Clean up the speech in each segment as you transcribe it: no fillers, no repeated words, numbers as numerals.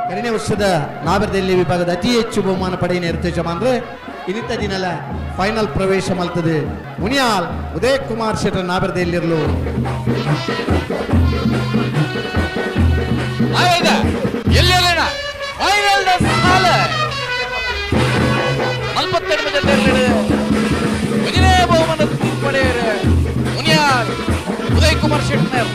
ಎರಡನೇ ವರ್ಷದ ನಾಗರದಲ್ಲಿ ವಿಭಾಗದ ಅತಿ ಹೆಚ್ಚು ಬಹುಮಾನ ಪಡೆಯ ಇರ್ತೇಜಮಾನ್ರೆ ಇನ್ನಿತ ದಿನಲ ಫೈನಲ್ ಪ್ರವೇಶ ಮಲ್ತದೆ ಮುನಿಯಾಲ್ ಉದಯ್ ಕುಮಾರ್ ಶೆಟ್ಟರ್ ನಾಗರದಲ್ಲಿರಲು ಉದಯ್ ಕುಮಾರ್ ಶೆಟ್ಟರ್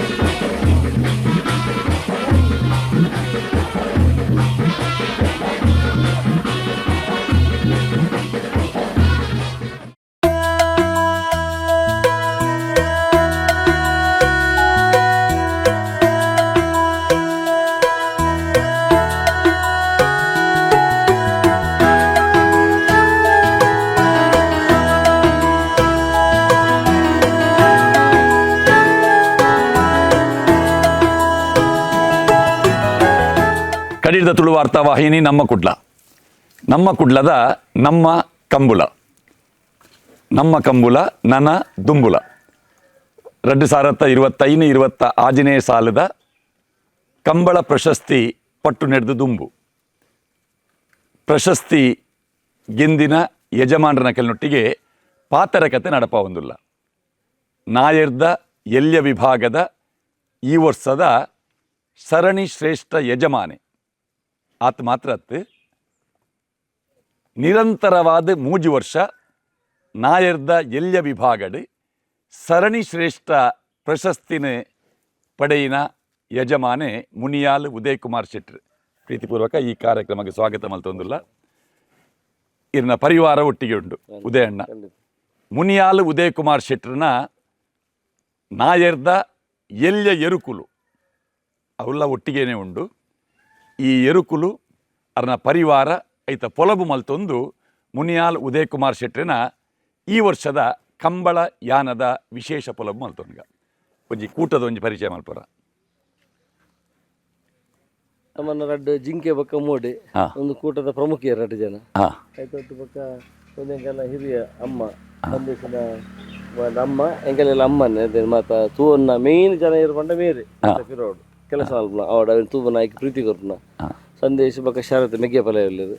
ಕಡಿದ ತುಳು ವಾರ್ತಾ ವಾಹಿನಿ ನಮ್ಮ ಕುಡ್ಲದ ನಮ್ಮ ಕಂಬುಲ ನನ ದುಂಬುಲ 2025-26 ಸಾಲದ ಕಂಬಳ ಪ್ರಶಸ್ತಿ ಪಟ್ಟು ನಡೆದು ದುಂಬು ಪ್ರಶಸ್ತಿ ಗೆಂದಿನ ಯಜಮಾನರನ ಕೆಲನೊಟ್ಟಿಗೆ ಪಾತರ ಕತೆ ನಡಪ ಹೊಂದಿಲ್ಲ ನಾಯರ್ದ ಎಲ್ಯ ವಿಭಾಗದ ಈ ವರ್ಷದ ಸರಣಿ ಶ್ರೇಷ್ಠ ಯಜಮಾನೆ ಆತ ಮಾತ್ರ ನಿರಂತರವಾದ 3 ವರ್ಷ ನಾಯರ್ದ ಎಲ್ಯ ವಿಭಾಗಡ್ ಸರಣಿ ಶ್ರೇಷ್ಠ ಪ್ರಶಸ್ತಿನ ಪಡೆಯಿನ ಯಜಮಾನೆ ಮುನಿಯಾಲ್ ಉದಯ್ ಕುಮಾರ್ ಶೆಟ್ಟರ್ ಪ್ರೀತಿಪೂರ್ವಕ ಈ ಕಾರ್ಯಕ್ರಮಕ್ಕೆ ಸ್ವಾಗತ ಮಲ್ತೊಂದುಲ್ಲ ಇರ್ನ ಪರಿವಾರ ಒಟ್ಟಿಗೆ ಉಂಟು ಉದಯಣ್ಣ ಮುನಿಯಾಲ್ ಉದಯ್ ಕುಮಾರ್ ಶೆಟ್ಟರ್ನ ನಾಯರ್ದ ಎಲ್ಯ ಎರುಕುಲು ಅವೆಲ್ಲ ಒಟ್ಟಿಗೇನೆ ಉಂಡು ಈ ಎರುಕುಲು ಅರ್ನ ಪರಿವಾರ ಐತ ಪೊಲಬು ಮಲ್ತೊಂದು ಮುನಿಯಾಲ್ ಉದಯ್ ಕುಮಾರ್ ಶೆಟ್ಟರಿನ ಈ ವರ್ಷದ ಕಂಬಳ ಯಾನದ ವಿಶೇಷ ಪೊಲಬು ಮಲ್ತೊಂಗ ಒಂಜಿ ಕೂಟದ ಒಂಜಿ ಪರಿಚಯ ಮಲ್ಪರ ನಮ್ಮನ್ನ ರಡ್ಡು ಜಿಂಕೆ ಬಕ್ಕ ಮೋಡಿ ಒಂದು ಕೂಟದ ಪ್ರಮುಖ ರಡ್ಡು ಜನ ಆಯ್ತು ಬಕ್ಕ ಒಂದೆಂಗೆಲ್ಲ ಹಿರಿಯ ಅಮ್ಮ ಸಂದೇಶದ ಅಮ್ಮ ಎಂಗೆಲ್ಲ ಅಮ್ಮನೇ ಮಾತ ತೂವನ್ನ ಮೇನ್ ಜನ ಇರ್ಕೊಂಡ ಮೇರೆ ಪಿರೋಡು ಕೆಲಸ ಅವಡ ತೂಬನ ಆಯ್ಕೆ ಪ್ರೀತಿ ಕೊರ್ಪುನ ಸಂದೇಶ ಬಕ್ಕ ಶರತ್ ಮೆಗ್ಗೆ ಪಲೆಯಲ್ಲಿರು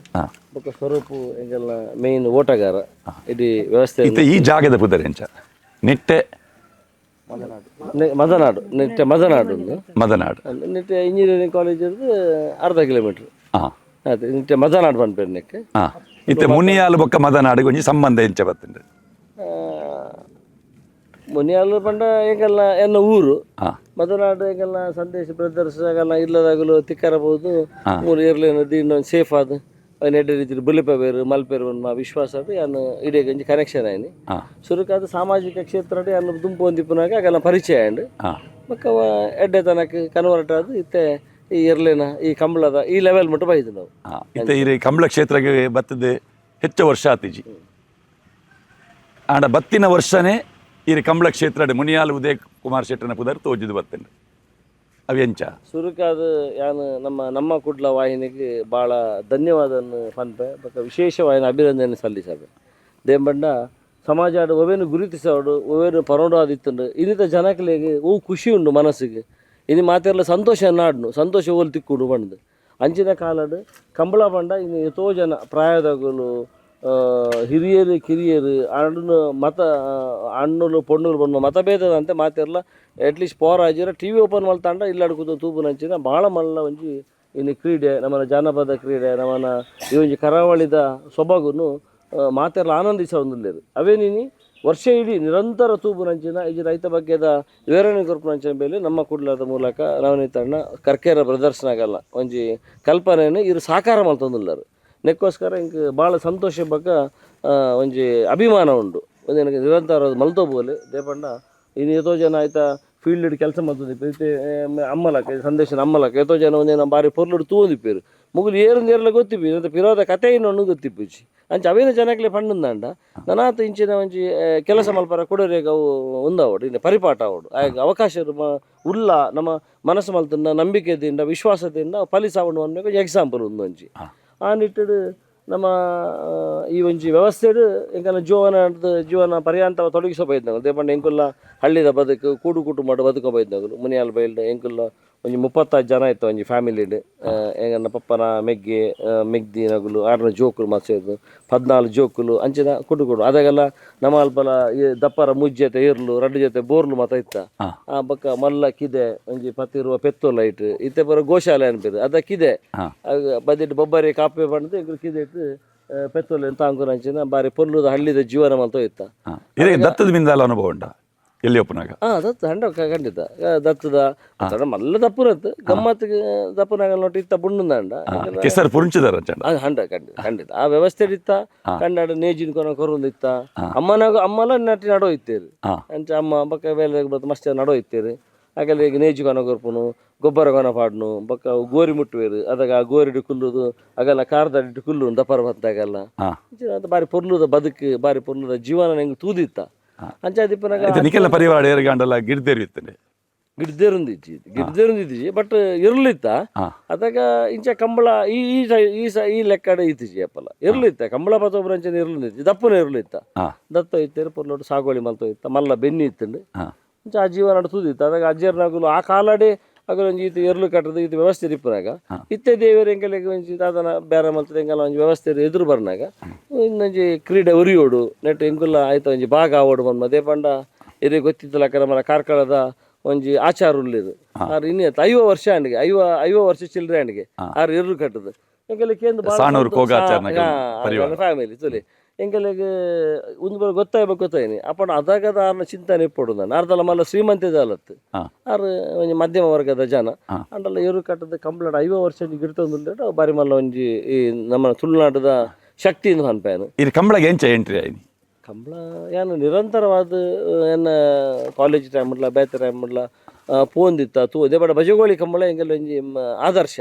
ಬಕ್ಕ ಸ್ವರೂಪು ಎಂಗೆಲ್ಲ ಮೇನ್ ಓಟಗಾರ ಇಡೀ ವ್ಯವಸ್ಥೆ ಈ ಜಾಗದ ಪುದರ್ ಎಂಚ ನಿಟ್ಟೆ ಮದನಾಡು ಮದನಾಡು ನಿಟ್ಟೆ ಇಂಜಿನಿಯರಿಂಗ್ ಕಾಲೇಜ್ ಅರ್ಧ ಕಿಲೋಮೀಟರ್ ಅದೇ ನಿಟ್ಟೆ ಮದನಾಡು ಬಂದ್ಪೇರ್ನಕ್ಕೆ ಇತ್ತೆ ಮುನಿಯಾಲು ಬೊಕ್ಕ ಮದನಾಡಿಗೆ ಒಂಜಿ ಸಂಬಂಧ ಎಂಚ ಬರ್ತಂಡ್ರೆ ಮುನಿಯಾಲು ಪಂಡ ಎಂಗೆಲ್ಲ ಎನ್ನ ಊರು ಮದನಾಡು ಎಂಗೆಲ್ಲ ಸಂದೇಶ ಬ್ರದರ್ಸ್ ಆಗೆಲ್ಲ ಇಲ್ಲದಾಗಲು ತಿಕ್ಕರಬಹುದು ಮೂರು ಏರ್ಲೇನ ದೀನ ಸೇಫ್ ಆದ ಎಡ್ಡೆ ರೀತಿ ಬುಲಿಪಬೇರು ಮಲ್ಪೇರು ಮಾ ವಿಶ್ವಾಸ ಯಾನು ಇಡೀ ಗಂಜಿ ಕನೆಕ್ಷನ್ ಆಯ್ನಿ ಸುರುಕಾದ ಸಾಮಾಜಿಕ ಕ್ಷೇತ್ರ ಅನ್ನು ದುಂಪು ಹೊಂದಿಪ್ಪನಾಗ ಆಗೆಲ್ಲ ಪರಿಚಯ ಆಂಡ್ ಮಕ್ಕ ಎಡ್ಡೆ ತನಕ ಕನ್ವರ್ಟ್ ಆದ ಇತ್ತೆ ಈ ಇರ್ಲೇನ ಈ ಕಂಬಳದ ಈ ಲೆವೆಲ್ ಮಟ್ಟ ಬೈದು ನಾವು ಇತ್ತೆ ಈ ಕಂಬಳ ಕ್ಷೇತ್ರಕ್ಕೆ ಬತ್ತದ ಹೆಚ್ಚು ವರ್ಷ ಆತಿಜಿ ಆಂಡ ಬತ್ತಿನ ವರ್ಷನೇ ಈ ಕಂಬಳ ಕ್ಷೇತ್ರ ಮುನಿಯಾಲ್ ಉದಯ್ ಕುಮಾರ್ ಶೆಟ್ಟರ್ನ ಪುದರ್ ತೋಜಿದು ಬರ್ತೇನೆ ಅವೆಂಚ ಸುರುಕಾದ ಯಾನು ನಮ್ಮ ಕುಡ್ಲ ವಾಹಿನಿಗೆ ಭಾಳ ಧನ್ಯವಾದವನ್ನು ಪನ್ಪೆ ಬಕ್ಕ ವಿಶೇಷವಾದ ಅಭಿನಂದನೆ ಸಲ್ಲಿಸಬೆ ದೇಂಬಂಡ ಸಮಾಜ ಒವೇನು ಗುರುತಿಸೋಡು ಒವೇನು ಪರೋಡಾದಿತ್ತುಂಡು ಇನ್ನಿತ ಜನಗಳಿಗೆ ಖುಷಿ ಉಂಡು ಮನಸ್ಸಿಗೆ ಇನ್ನು ಮಾತೆಲ್ಲ ಸಂತೋಷ ನಾಡ್ನು ಸಂತೋಷ ಓಲ್ ತಿಕ್ಕುಡು ಬಂದು ಅಂಚಿನ ಕಾಲಡು ಕಂಬಳ ಬಂಡ ಇನ್ನು ಎಷ್ಟೋ ಜನ ಪ್ರಾಯದಗಳು ಹಿರಿಯರು ಕಿರಿಯರು ಹಣ್ಣುಲು ಪೊಣ್ಣುಲು ಬಂದು ಮತಭೇದದಂತೆ ಮಾತೆಲ್ಲ ಅಟ್ಲೀಸ್ಟ್ ಪವರ್ ಆಜಿರ ಟಿ ವಿ ಓಪನ್ ಮಲ್ತಾಂಡ ಇಲ್ಲಾಡ್ಕೂತು ತೂಪು ನಂಚಿನ ಭಾಳ ಮಲ್ಲ ಒಂಜಿ ಇನ್ನು ಕ್ರೀಡೆ ನಮ್ಮನ ಜಾನಪದ ಕ್ರೀಡೆ ನಮ್ಮನ ಈ ಒಂಜಿ ಕರಾವಳಿದ ಸೊಬಗುನು ಮಾತೆಲ್ಲ ಆನಂದಿಸ ಒಂದಿಲ್ಲೇರು ಅವೇ ನೀನು ವರ್ಷ ಇಡೀ ನಿರಂತರ ತೂಪು ನಂಚಿನ ಈ ರೈತ ಬಗ್ಗೆದ ವಿವರಣೆ ಕೊರಪು ನಂಚಿನ ಮೇಲೆ ನಮ್ಮ ಕುಡ್ಲದ ಮೂಲಕ ನವನೀತಣ್ಣ ಕರ್ಕೇರ ಬ್ರದರ್ಸ್ನಾಗಲ್ಲ ಒಂಜಿ ಕಲ್ಪನೆಯನ್ನು ಇವರು ಸಾಕಾರ ಮಲ್ತೊಂದಿಲ್ಲರು ನೆಕ್ಕೋಸ್ಕರ ಇಂಕ ಭಾಳ ಸಂತೋಷ ಬಗ್ಗೆ ಒಂಜಿ ಅಭಿಮಾನ ಉಂಡು ಒಂದು ನನಗೆ ನಿರಂತರ ಮಲ್ತೋಬೋಲೆ ದೇಪಂಡ ಇನ್ನು ಎಷ್ಟೋ ಜನ ಆಯ್ತಾ ಫೀಲ್ಡ್ ಕೆಲಸ ಮಾಡ್ತಿದ್ದೆ ಅಮ್ಮಲಕ್ಕೆ ಸಂದೇಶನ ಅಮ್ಮಲಕ್ಕೆ ಎಷ್ಟೋ ಜನ ಒಂದೇನು ಬಾರಿ ಪೊರ್ಲುಡು ತೂಂದಿಪ್ಪೇರು ಮುಗುಲು ಏರು ನೇರಲ ಗೊತ್ತಿಪ್ಪಿ ಅಂತ ಪಿರೋದ ಕತೆ ಇನ್ನೊಂದು ಗೊತ್ತಿಪ್ಪಿಚ್ಚಿ ಅಂಚ ಅವೇನು ಜನಕ್ಲೆ ಪಂಡಂದಾಂಡ ನನಾತ ಇಂಚಿನ ಒಂಜಿ ಕೆಲಸ ಮಲ್ಪರ ಕೊಡೋರೇಗ ಅವು ಒಂದವಡು ಇನ್ನು ಪರಿಪಾಠ ಅವಡು ಆಗ ಅವಕಾಶ ಉಲ್ಲ ನಮ್ಮ ಮನಸ್ಸು ಮಲ್ತಂಡ ನಂಬಿಕೆದಿಂದ ವಿಶ್ವಾಸದಿಂದ ಫಲಿಸಾವಣು ಅನ್ನೋ ಎಕ್ಸಾಂಪಲ್ ಒಂದು ಒಂಜಿ ಆ ನಿಟ್ಟಿಡು ನಮ್ಮ ಈ ಒಂಜಿ ವ್ಯವಸ್ಥೆಡು ಎಂಕನ ಜೀವನ ಪರ್ಯಾಂತ ತೊಡಗಿಸೋಬೈದ್ನಾಗಲು ದೇಪಂಡ ಎಂಕುಲ್ಲ ಹಳ್ಳಿದ ಬದುಕು ಕೂಡು ಕುಟುಂಬ ಬದುಕೋಬೈದ್ನಾಗಲು ಮುನಿಯಾಲ್ ಬೈಲ್ಡ ಎಂಕುಲ್ಲ ಒಂಜಿ 35 ಜನ ಇತ್ತು ಒಂಜಿ ಫ್ಯಾಮಿಲಿಡ್ ಎಂಗನ್ನ ಪಪ್ಪನ ಮೆಗ್ಗೆ ಮೆಗ್ದಿ ನಗುಲು 6 ಜೋಕುಲು ಮಲ್ಸೇದು 14 ಜೋಕುಲು ಅಂಚಿನ ಕುಟುಕುಡು ಅದಾಗೆಲ್ಲ ನಮ್ಮ ಅಲ್ಪಲ ದಪ್ಪರ ಮುಜ್ಜತೆ ಇರ್ಲು 2 ಜೊತೆ ಬೋರ್ಲು ಮಾತ ಇತ್ತ ಆ ಬಕ್ಕ ಮಲ್ಲ ಕಿದೆ ಒಂಜಿ 10 ಇರುವ ಪೆತ್ತೋ ಲೈಟ್ ಇತ್ತೆ ಬರೋ ಗೋಶಾಲೆ ಅನ್ಪೇರು ಅದಕ್ಕಿದೆ ಬದಿಟ್ಟು ಬೊಬ್ಬರಿ ಕಾಪೆ ಬಂದು ಈಗ ಕಿದೆ ಪೆತ್ತೋಲೆ ಅಂತ ಅಂಕುರ ಅಂಚಿನ ಬಾರಿ ಪೊರ್ಲುದ ಹಳ್ಳಿದ ಜೀವನ ಮಲ್ತೋ ಇತ್ತ ದತ್ತದ ಮಿಂದಾಲ ಅನುಭವ ಉಂಟಾ ಎಲ್ಲಿ ಒಪ್ಪನಾಗ ದತ್ತ ಹಂಡ ಖಂಡಿತ ದತ್ತದ ಮಲ್ಲ ದಪ್ಪುನತ್ತು ಗಮ್ಮತ್ ದಪ್ಪನಾಗ ನೋಡಿ ಇತ್ತ ಬುಣ್ಣಂದ ಕೆಸರು ಪುಂಚಿದಾರ ಹಂಡ ಖಂಡಿತ ಖಂಡಿತ ಆ ವ್ಯವಸ್ಥೆ ಇತ್ತ ಕಂಡಾಡ ನೇಜಿನ ಕೊನ ಕೊರೊಂದು ಇತ್ತ ಅಮ್ಮಲ ನಟಿ ನಡೋ ಇತ್ತೇರಿ ಅಂಚ ಅಮ್ಮ ಬಕ್ಕ ಬೇಲೆ ಮಸ್ತ್ ನಡೋ ಇತ್ತೇರಿ ಹಾಗೆಲ್ಲ ಈಗ ನೇಜಿ ಕೊನ ಕೊರ್ಪುನು ಗೊಬ್ಬರ ಕೊನ ಪಾಡ್ನು ಬಕ್ಕ ಗೋರಿ ಮುಟ್ಟುವೇರು ಅದಾಗ ಗೋರಿಡು ಕುಲ್ಲುದು ಅಗೆಲ್ಲ ಕಾರ್ದಾಡಿಟ್ಟು ಕುಲ್ಲು ದಪ್ಪರ ಬಂತಾಗೆಲ್ಲ ಬಾರಿ ಪೊರ್ಲುದ ಬದುಕು ಬಾರಿ ಪೊರ್ಲುದ ಜೀವನ ನಂಗೆ ತೂದಿತ್ತ ನಿಖಿಲ ಪರಿವಾರ ಏರ್ಗಂಡಲ್ಲ ಗಿಡ್ದೇರಿತ್ತನೆ ಗಿಡ್ದೇರುಂದಿಜ್ಜಿ ಬಟ್ ಇರ್ಲಿತ್ತ ಅದಾಗ ಇಂಚ ಕಂಬಳ ಈ ಲೆಕ್ಕಡ ಇತ್ತಿಜಿ ಅಪ್ಪಲ್ಲ ಇರ್ಲಿತ್ತ ಕಂಬಳ ಪತ್ತೊಬ್ಬರ ಅಂಚನೆ ಇರ್ಲಿದ್ದಿ ದಪ್ಪನ ಇರ್ಲಿತ್ತ ದತ್ತ ಇತ್ತೇರು ಪೊರ್ಲೋಡು ಸಾಗೋಳಿ ಮಲ್ತೋ ಇತ್ತ ಮಲ್ಲ ಬೆನ್ನಿ ಇತ್ತಂಡು ಇಂಚ ಆ ಜೀವನ ನಡ್ತುದಿತ್ತ ಅದಾಗ ಅಜ್ಜರ್ನಾಗಲು ಆ ಕಾಲಡೆ ಅಗಲ ಒಂಜಿ ಈತ ಎರ್ಲು ಕಟ್ಟದ ಇದು ವ್ಯವಸ್ಥೆ ಇಪ್ಪನಾಗ ಇತ್ತೆ ದೇವರು ಎಂಗೆಲ್ಲ ಒಂಜಿ ಅದನ್ನ ಬೇರೆ ಮಲ್ತದ ಎಂಗೆಲ್ಲ ಒಂಜಿ ವ್ಯವಸ್ಥೆ ಎದುರು ಬರ್ನಾಗ ಇನ್ನೊಂಜಿ ಕ್ರೀಡೆ ಉರಿಯೋಡು ನೆಟ್ ಎಂಗುಲ್ಲ ಆಯ್ತು ಒಂಜಿ ಭಾಗ ಆವೋಡು ಬಂದು ಮದೇ ಪಂಡ ಇದೇ ಗೊತ್ತಿತ್ತಲ್ಲ ನಮ್ಮನ ಕಾರ್ಕಳದ ಒಂಜಿ ಆಚಾರ ಉಳ್ಳಿದು ಆರು ಇನ್ನೇತ 5 ವರ್ಷ ಅಂಡಿಗೆ 5 ವರ್ಷ ಚಿಲ್ಡ್ರೆ ಅಂಡಿಗೆ ಆರು ಎರ್ಲು ಕಟ್ಟದು ಎಂಗೆಲ್ಲ ಕೇಂದ್ರ ಫ್ಯಾಮಿಲಿ ತುಲಿ ಎಂಗೆಲೆಗೆ ಒಂದು ಬರ ಗೊತ್ತಾಯ್ನಿ ಅಪ್ಪಣ ಅದಾಗದ ಆರ್ನ ಚಿಂತನೆ ಇಪ್ಪಡು ನಾನು ಅರ್ಧಲ್ಲ ಮಲ್ಲ ಶ್ರೀಮಂತ ಜಾಲತ್ತು ಆರು ಒಂಜಿ ಮಧ್ಯಮ ವರ್ಗದ ಜನ ಅಂಡಲ್ಲ ಎರು ಕಟ್ಟದ ಕಂಪ್ಲೇಂಟ್ 5 ವರ್ಷ ಗಿಡ್ತಂದು ಬಾರಿ ಮಲ್ಲ ಒಂಜಿ ಈ ನಮ್ಮ ತುಳುನಾಡದ ಶಕ್ತಿಯಿಂದ ಅನ್ಪಾನು ಇದು ಕಂಬಳಗೆ ಎಂಚ ಎಂಟ್ರಿ ಆಯ್ನಿ ಕಂಬಳ ಏನು ನಿರಂತರವಾದ ಏನ ಕಾಲೇಜ್ ಟೈಮ್ಲ ಬೇತೆ ಟೈಮ್ಲ ಪೋಂದಿತ್ತ ತೂದೆ ಬಡ ಬಜಗೋಳಿ ಕಂಬಳ ಎಂಗೆಲ್ಲ ಒಂಜಿ ಆದರ್ಶ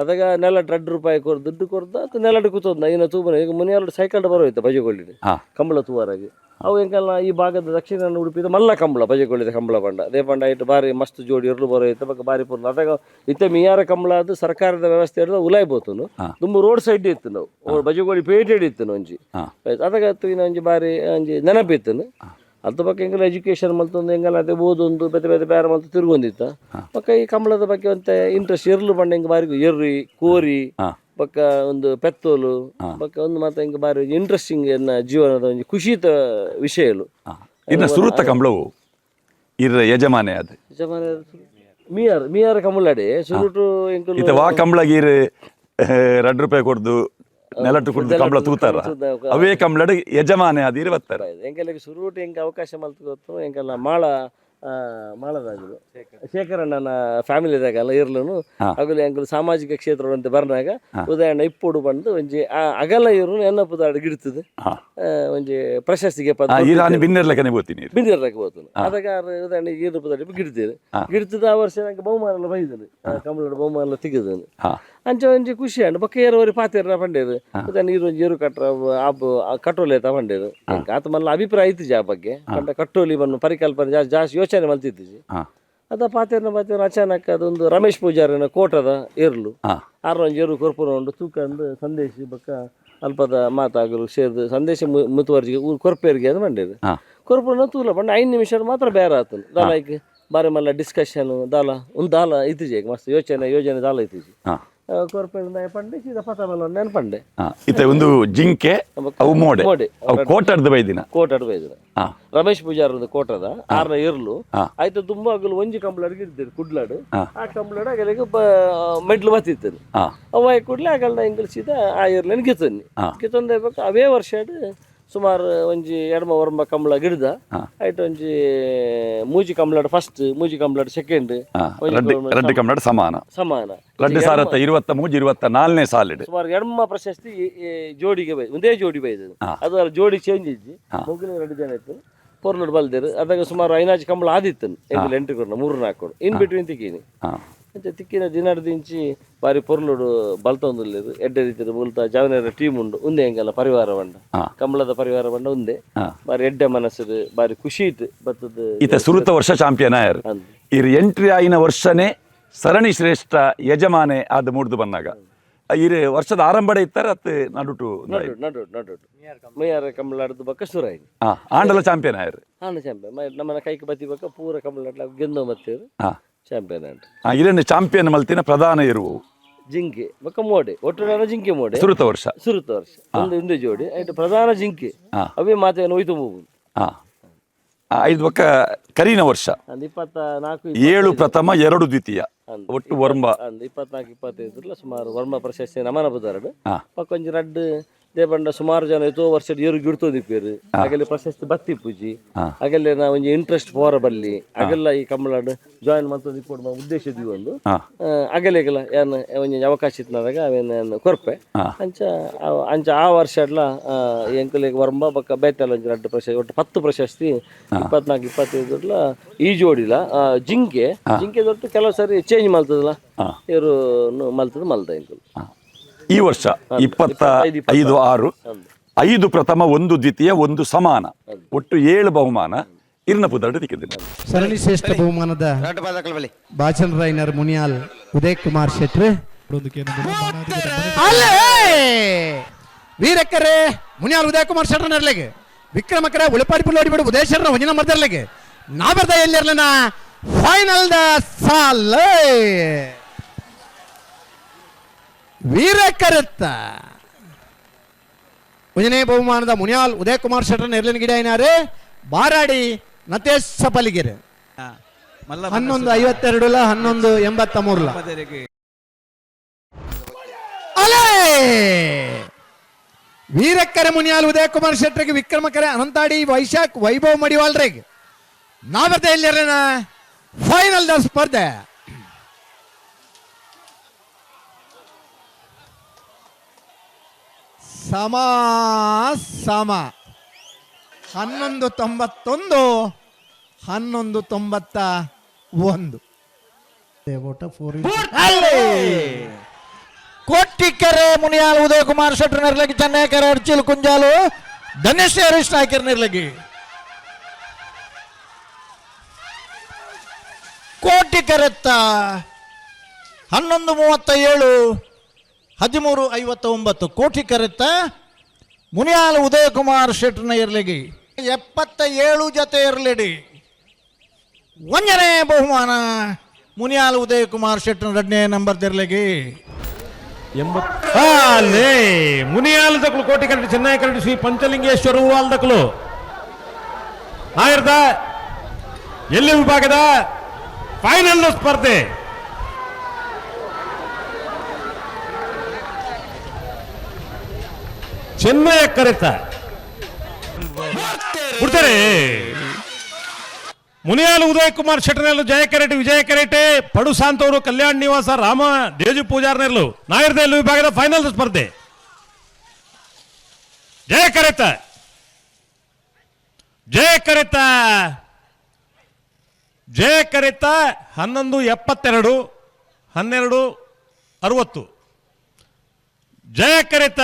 ಅದಾಗ ನೆಲ 2 ರೂಪಾಯಿ ಕೊರ್ ದುಡ್ಡು ಕೊರ್ದ ಅದು ನೆಲಡ್ ಕೂತೋದ್ ಇನ್ನು ತೂಬನ ಈಗ ಮುನಿಯಾಲು ಸೈಕಲ್ ಬರೋಯ್ತು ಬಜಗೋಳಿ ಕಂಬಳ ತೂವಾರಾಗಿ ಅವು ಎಂಕಲ್ಲ ಈ ಭಾಗದ ದಕ್ಷಿಣ ಉಡುಪಿದ ಮಲ್ಲ ಕಂಬಳ ಬಜೆಗೊಳ್ಳಿದ ಕಂಬಳ ಬಂಡ ಅದೇ ಬಂಡ ಇಟ್ಟು ಬಾರಿ ಮಸ್ತ್ ಜೋಡಿ ಇರ್ಲು ಬರೋಯ್ತು ಬಕ್ಕ ಬಾರಿ ಪೂರ್ಣ ಅದಾಗ ಇತ್ತೆ ಮಿಯಾರ ಕಂಬಳ ಅದು ಸರ್ಕಾರದ ವ್ಯವಸ್ಥೆ ಇರೋದು ಉಲಾಯ್ಬೋತನು ತುಂಬ ರೋಡ್ ಸೈಡ್ ಇತ್ತು ನಾವು ಬಜೆಗೋಳಿ ಪೇಟೆಡ್ ಇತ್ತು ಒಂಜಿ ಅದಾಗ ಇನ್ನು ಒಂಜಿ ಬಾರಿ ಒಂಜಿ ನೆನಪಿತ್ತು ಅದ್ರ ಬಗ್ಗೆ ಹೆಂಗೆಲ್ಲ ಎಜುಕೇಶನ್ ಮಲ್ತೊಂದು ಹೆಂಗೆಲ್ಲ ಅದೇ ಓದೊಂದು ಬೇರೆ ಬೇರೆ ಮಲ್ತು ತಿರುಗೊಂದಿತ್ತ ಬಕ್ಕ ಈ ಕಂಬಳದ ಬಗ್ಗೆ ಅಂತ ಇಂಟ್ರೆಸ್ಟ್ ಎರ್ಲು ಬಂಡ ಹಿಂಗೆ ಬಾರಿ ಎರ್ರಿ ಕೋರಿ ಬಕ್ಕ ಒಂದು ಪೆತ್ತೋಲು ಬಕ್ಕ ಒಂದು ಮಾತ್ರ ಹಿಂಗೆ ಬಾರಿ ಇಂಟ್ರೆಸ್ಟಿಂಗ್ ಎನ್ನ ಜೀವನದ ಒಂದು ಖುಷಿತ ವಿಷಯಲು ಇನ್ನು ಸುರುತ್ತ ಕಂಬಳವು ಇರ ಯಜಮಾನೆ ಅದು ಯಜಮಾನೆ ಮಿಯಾರ ಕಂಬಳಡೆ ಸುರುಟು ಇಂಕ ವಾ ಕಂಬಳಗೀರ್ 2 ರೂಪಾಯಿ ಕೊಡ್ದು ನೆಲಟ್ಟು ಕುಡ್ದು ಕಂಬಳ ತೂತಾರ ಅವೇ ಕಂಬಳಡ್ ಯಜಮಾನೆ ಅದು ಇರುವತ್ತಾರೆ ಎಂಕೆಲ್ಲ ಸುರುಟು ಹೆಂಗೆ ಅವಕಾಶ ಮಲ್ತು ಗೊತ್ತು ಎಂಕೆಲ್ಲ ಮಾಳದಾಗಲು ಶೇಖರಣ್ಣನ ಫ್ಯಾಮಿಲಿದಾಗಲ್ಲ ಇರ್ಲನು ಅಗಲು ಎಂಕಲು ಸಾಮಾಜಿಕ ಕ್ಷೇತ್ರ ಅಂತ ಬರ್ನಾಗ ಉದಾಹರಣೆ ಇಪ್ಪುಡು ಬಂದು ಒಂಜಿ ಅಗಲ ಇರು ಎನ್ನಪ್ಪದಾಡು ಗಿಡ್ತದೆ ಒಂಜಿ ಪ್ರಶಸ್ತಿಗೆ ಬಿನ್ನೆರ್ಲಕ್ಕೆ ಹೋಗ್ತೀನಿ ಅದಾಗ ಉದಾಹರಣೆ ಈರ್ಪದಾಡಿ ಗಿಡ್ತೇನೆ ಗಿಡ್ತದ ಆ ವರ್ಷ ನಂಗೆ ಬಹುಮಾನ ಬೈದನು ಕಂಬಳ ಬಹುಮಾನ ತೆಗೆದನು ಅಂಚ ಒಂಜಿ ಖುಷಿ ಅಂಡ್ ಬಕ್ಕ ಏರುವರಿ ಪಾತಿರ ಪಂಡೇರು ನೀರು ಒಂಜಿ ಏರು ಕಟ್ರ ಕಟ್ಟೋಲಿ ತಗೊಂಡೇರು ಆತ ಮಲ್ಲ ಅಭಿಪ್ರಾಯ ಐತಿ ಆ ಬಗ್ಗೆ ಕಟ್ಟೋಲಿ ಬನ್ನು ಪರಿಕಲ್ಪನೆ ಜಾಸ್ತಿ ಯೋಚನೆ ಮಲ್ತಿದ್ದೀವಿ ಅದ ಪಾತಿರ್ನ ಅಚಾನಕ್ ಅದೊಂದು ರಮೇಶ್ ಪೂಜಾರಿನ ಕೋಟದ ಏರ್ಲು ಆರೊಂಜಿ ಏರು ಕೊರ್ಪುರ ಉಂಡು ತೂಕಂದು ಸಂದೇಶಿ ಬಕ್ಕ ಅಲ್ಪದ ಮಾತಾಗಲು ಸೇರ್ದು ಸಂದೇಶ ಮುತುವರ್ಜಿಗೆ ಕೊರ್ಪೇರಿಗೆ ಅದು ಮಂಡೇರು ಕೊರ್ಪುರನ ತೂಲ ಬಂಡ 5 ನಿಮಿಷ ಮಾತ್ರ ಬೇರೆ ಆತನು ದಾಲಾಯ್ಕೆ ಬಾರಿ ಮಲ್ಲ ಡಿಸ್ಕಷನ್ ದಾಲ ಒಂದು ದಾಲ ಐತಿಜಿ ಮಸ್ತ್ ಯೋಜನೆ ದಾಲ ಐತಿಜಿ ಕೊರ್ಪೇರಿಂದ ಪಂಡೆ ಸೀದಾ ಪತ ಮಲ್ಲ ನೆನ್ಪಂಡೆ ಇತ್ತೆ ಒಂದು ಜಿಂಕೆ ಅವು ಮೋಡೆ ಕೋಟರ್ದ ಬೈದಿನ ರಮೇಶ್ ಪೂಜಾರದ ಕೋಟದ 6ರ ಇರ್ಲು ಆಯ್ತು ತುಂಬಾ ಆಗಲು ಒಂಜಿ ಕಂಬಳಡ್ಗೆ ಇರ್ತೀರಿ ಕುಡ್ಲಾಡು ಆ ಕಂಬಳಡ ಆಗಲಿಗೆ ಮೆಡ್ಲು ಬತ್ತಿತ್ತನು ಅವಾಯ್ ಕುಡ್ಲೆ ಆಗಲ್ದ ಹಿಂಗಲ್ ಸೀದಾ ಆ ಇರ್ಲೇನು ಕಿತ್ತೊಂದು ಬೇಕು ಅವೇ ವರ್ಷ ಸುಮಾರು ಒಂಜಿ 2 ಕಂಬಳ ಗಿಡ್ದ ಆಯ್ತು ಒಂಜಿ ಮೂಜಿ ಕಂಬಳಡ್ ಫಸ್ಟ್ ಮೂಜಿ ಕಂಬಳಡ್ ಸೆಕೆಂಡ್ ರೆಡ್ಡಿ ಕಂಬಳಡ್ ಸಮಾನ 2023-24ನೇ ಸಾಲಿಡ್ ಸುಮಾರು 2 ಪ್ರಶಸ್ತಿ ಜೋಡಿಗೆ ಬೈ ಒಂದೇ ಜೋಡಿ ಬೈದದು ಅದು ಜೋಡಿ ಚೇಂಜ್ ಇಜ್ಜಿ ಮುಗಿನ 2 ಜನ ಇತ್ತು ಪೊರ್ಲಡ್ ಬಲ್ದೇರು ಅದಾಗ ಸುಮಾರು 5 ಕಂಬಳ ಆದಿತ್ತನು ಎಂಟು ಕೊಡ 3-4 ಇನ್ ಬಿಟ್ವೀನ್ ತಿಕ್ಕೀನಿ ತಿಕ್ಕಿನ ದಿನಡ್ದಿಂಚಿ ಬಾರಿ ಪೊರ್ಲುಡು ಬಲ್ತೊಂದುಲ್ಲೇರು ಎಡ್ಡೆ ರೀತಿಯ ಮೂಲತ ಜಾವನೇರ ಟೀಮ್ ಉಂಡು ಉಂದೆ ಹೆಂಗೆಲ್ಲ ಪರಿವಾರ ಬಂಡ ಕಂಬಳದ ಪರಿವಾರ ಬಂಡ ಉಂದೆ ಬಾರಿ ಎಡ್ಡೆ ಮನಸ್ಸು ಬಾರಿ ಖುಷಿ ಇತ್ತು ಬತ್ತದ ಈತ ಸುರುತ ವರ್ಷ ಚಾಂಪಿಯನ್ ಆಯರ್ ಇರ್ ಎಂಟ್ರಿ ಆಯಿನ ವರ್ಷನೇ ಸರಣಿ ಶ್ರೇಷ್ಠ ಯಜಮಾನೆ ಆದ ಮೂಡ್ದು ಬಂದಾಗ ಇರು ವರ್ಷದ ಆರಂಭಡೆ ಇತ್ತಾರೆ ಅತ್ ನಡುಟು ಮೇಯರ್ ಕಂಬಳಾಡ್ದು ಬಕ್ಕ ಸುರಾಯಿ ಆಂಡಲ ಚಾಂಪಿಯನ್ ಆಯರ್ ಚಾಂಪಿಯನ್ ನಮ್ಮನ ಕೈಗೆ ಬತ್ತಿ ಬಕ್ಕ ಪೂರ ಕಂಬಳಾಡ್ಲ ಗೆಂದೋ ಮತ್ತೇರು ಚಾಂಪಿಯನ್ ಅಂಡ್ ಇಲ್ಲೇ ಚಾಂಪಿಯನ್ ಮಲ್ತಿನ ಪ್ರಧಾನ ಇರುವು ಜಿಂಕೆ ಬೊಕ್ಕ ಮೋಡೆ ಒಟ್ಟು ಜಿಂಕೆ ಮೋಡೆ ಸುರುತ ವರ್ಷ ಒಂದು ಜೋಡಿ ಆಯ್ತು ಪ್ರಧಾನ ಜಿಂಕೆ ಅವೇ ಮಾತೆ ಹೋಯ್ತು ಹೋಗುದು ಐದು ಬೊಕ್ಕ ಕರಿನ ವರ್ಷ 24 7 ಪ್ರಥಮ 2 ದ್ವಿತೀಯ ಒಟ್ಟು ವರ್ಮ 24-25 ಸುಮಾರು ವರ್ಮ ಪ್ರಶಸ್ತಿ ನಮನ ಬುದಾರಡು ಕೊಂಚ ರಡ್ಡು ದೇಪಂಡ ಸುಮಾರು ಜನ ಎಷ್ಟೋ ವರ್ಷ ಏರು ಗಿಡ್ತೋದಿಪ್ಪೇರು ಹಾಗೆಲ್ಲ ಪ್ರಶಸ್ತಿ ಬತ್ತಿ ಪೂಜಿ ಹಾಗೆಲ್ಲ ನಾವು ಒಂಜಿ ಇಂಟ್ರೆಸ್ಟ್ ಪೋರ ಬಲ್ಲಿ ಹಾಗೆಲ್ಲ ಈ ಕಂಬಳಾಡು ಜಾಯಿನ್ ಮಾಡ್ತದೆ ಇಪ್ಪಡು ಉದ್ದೇಶ ಇದೀವಿ ಒಂದು ಹಾಗೆಲ್ಲ ಏನು ಒಂಜಿ ಅವಕಾಶ ಇತ್ತನಾದಾಗ ಅವೇನು ಕೊರ್ಪೆ ಅಂಚ ಆ ವರ್ಷ ಎಲ್ಲ ಎಂಕಲಿಗೆ ವರ್ಮ ಬಕ್ಕ ಬೇತಲ್ಲ ಒಂಜಿ ರಡ್ಡು ಪ್ರಶಸ್ತಿ ಒಟ್ಟು 10 ಪ್ರಶಸ್ತಿ 24-25 ಈ ಜೋಡಿಲ ಜಿಂಕೆ ದೊಟ್ಟು ಕೆಲವು ಸರಿ ಚೇಂಜ್ ಮಾಡ್ತದಲ್ಲ ಇವರು ಮಲ್ತದ ಎಂಕಲ್ ಈ ವರ್ಷ 25-6 5 ಪ್ರಥಮ 1 ದ್ವಿತೀಯ 1 ಸಮಾನ ಒಟ್ಟು 7 ಬಹುಮಾನ ಇರ್ನ ಪುದರ್ಡು ದಿಕ್ಕಿದ್ದೆ ಸರಣಿ ಶ್ರೇಷ್ಠ ಬಹುಮಾನದ ಬಾಚನ್ ರೈನರ್ ಮುನಿಯಾಲ್ ಉದಯ್ ಕುಮಾರ್ ಶೆಟ್ರು ವೀರಕ್ಕರೆ ಮುನಿಯಾಲ್ ಉದಯ್ ಕುಮಾರ್ ಶೆಟ್ರ ನೆರಳಿಗೆ ವಿಕ್ರಮಕರ ಉಳಿಪಾಡಿ ಪುಲ್ಲೋಡಿ ಬಿಡು ಉದಯೇಶ್ವರನ ಹೊಂಜಿನ ಮರ್ದರ್ಲೆಗೆ ನಾಬರ್ದ ಎಲ್ಲಿರ್ಲನ ಫೈನಲ್ ದ ಸಾಲ್ ವೀರಕರತ್ತ ಉಜನೇ ಬಹುಮಾನದ ಮುನಿಯಾಲ್ ಉದಯ್ ಕುಮಾರ್ ಶೆಟ್ರ ನೆರಳಿನ ಗಿಡ ಏನಾರೆ ಬಾರಾಡಿ ನತೇಶ್ ಸಪಲಿಗೆರೆ 11:52 11:83 ಅಲೇ ವೀರಕ್ಕರೆ ಮುನಿಯಾಲ್ ಉದಯ್ ಕುಮಾರ್ ಶೆಟ್ರಿಗೆ ವಿಕ್ರಮಕರೆ ಅನಂತಾಡಿ ವೈಶಾಖ್ ವೈಭವ್ ಮಡಿವಾಲ್ರಿಗೆ ನಾವರ್ದ ಎಲ್ಲಿರನ ಫೈನಲ್ ದ ಸ್ಪರ್ಧೆ ಸಮ 11:91 11:91 ಕೋಟಿಕೆರೆ ಮುನಿಯಾಲ್ ಉದಯ್ ಕುಮಾರ್ ಶೆಟ್ರ್ ನಿರ್ಲಗಿ ಚೆನ್ನೈಕೆರೆ ಅಡ್ಚಿಲ್ ಕುಂಜಾಲು ಧನೇಶ್ ಹರೀಶ್ ನಾಯ್ಕರ್ ನಿರ್ಲಗಿ ಕೋಟಿಕೆರೆತ್ತ 11:37 13:59 ಕೋಟಿಕೆರೆತ್ತ ಮುನಿಯಾಲ್ ಉದಯ್ ಕುಮಾರ್ ಶೆಟ್ರ್ನ ಇರ್ಲಿಗಿ 77 ಜೊತೆ ಇರ್ಲಿಡಿ ಒಂದನೇ ಬಹುಮಾನ ಮುನಿಯಾಲ್ ಉದಯ್ ಕುಮಾರ್ ಶೆಟ್ರ್ನ 2ನೇ ನಂಬರ್ ಇರ್ಲಿಗಿ ಮುನಿಯಾಲ್ ದಕ್ಕಲು ಕೋಟಿ ಕರಡಿ ಚೆನ್ನೈ ಕರಡಿ ಶ್ರೀ ಪಂಚಲಿಂಗೇಶ್ವರ ಹೂವಾಲ್ ದಕ್ಕಲು ಆಯಿರದ ಎಲ್ಲಿ ವಿಭಾಗದ ಫೈನಲ್ ಸ್ಪರ್ಧೆ ಚೆನ್ನೈ ಕರೆತ ಬಿಡ್ತಾರೆ ಮುನಿಯಾಲ್ ಉದಯ್ ಕುಮಾರ್ ಶೆಟ್ರನೆಲ್ಲು ಜಯಕರೆಟ್ಟಿ ವಿಜಯ ಕೆರೆಟೆ ಪಡು ಶಾಂತವರು ಕಲ್ಯಾಣ ನಿವಾಸ ರಾಮ ದೇಜು ಪೂಜಾರ್ನೆಲ್ಲು ನಾಯರ್ದೆಲ್ಲು ವಿಭಾಗದ ಫೈನಲ್ ಸ್ಪರ್ಧೆ ಜಯಕರೆತ 11:72 12:60 ಜಯಕರೆತ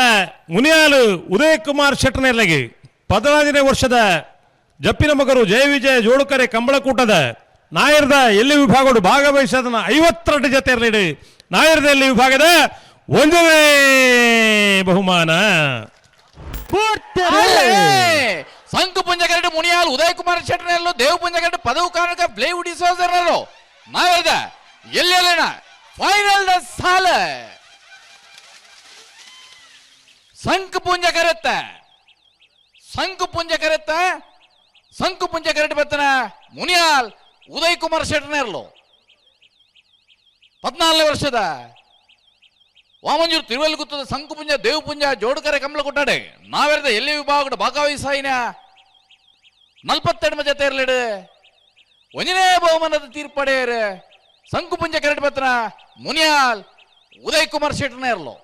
ಮುನಿಯಾಲ್ ಉದಯ್ ಕುಮಾರ್ ಶೆಟ್ರನೆಲ್ಲೆಗೆ 15ನೇ ವರ್ಷದ ಜಪ್ಪಿನ ಮಗರು ಜಯ ವಿಜಯ ಜೋಡುಕರೆ ಕಂಬಳಕೂಟದ ನಾಯರ್ದ ಎಲ್ಲಿ ವಿಭಾಗಗಳು ಭಾಗವಹಿಸದ 52 ಜೊತೆ ಇರಲಿ ನಾಯರ್ದ ಎಲ್ಲಿ ವಿಭಾಗದ 1ನೇ ಬಹುಮಾನ ಸಂಕು ಪುಂಜಗರಡು ಮುನಿಯಾಲ್ ಉದಯ್ ಕುಮಾರ್ ಶೆಟ್ರನೆಲ್ಲು ದೇವ್ ಪುಂಜಗರಡು ಪದವು ಕಾರಣಕ ಬ್ಲೇ ಉಡಿಸೋದರರು ನಾಯರ್ದ ಎಲ್ಲಿ ಫೈನಲ್ ಸಾಲ ಸಂಕು ಪುಂಜ ಕರೆಕ್ಟ್ ಬರ್ತನ ಮುನಿಯಾಲ್ ಉದಯ್ ಕುಮಾರ್ ಶೆಟ್ರನೆರ್ಲು 14 ವರ್ಷದ ವಾಮಂಜೂರು ತಿರುವಲ್ಗುತ್ತದ ಸಂಕುಪುಂಜ ದೇವಪುಂಜ ಜೋಡುಕರೆ ಕಮಲ ಕೊಟ್ಟಾಡೆ ನಾವೆರದ ಎಲ್ಲಿ ವಿಭಾಗ ಭಾಗವಹಿಸಾಯಿನ 42 ಜೊತೆ ಇರಲಿಡು 1ನೇ ಬಹುಮಾನದ ತೀರ್ಪಡೆಯರು ಸಂಕುಪುಂಜ ಕರೆಕ್ಟ್ ಬರ್ತನ ಮುನಿಯಾಲ್ ಉದಯ್ ಕುಮಾರ್ ಶೆಟ್ರನೆರ್ಲು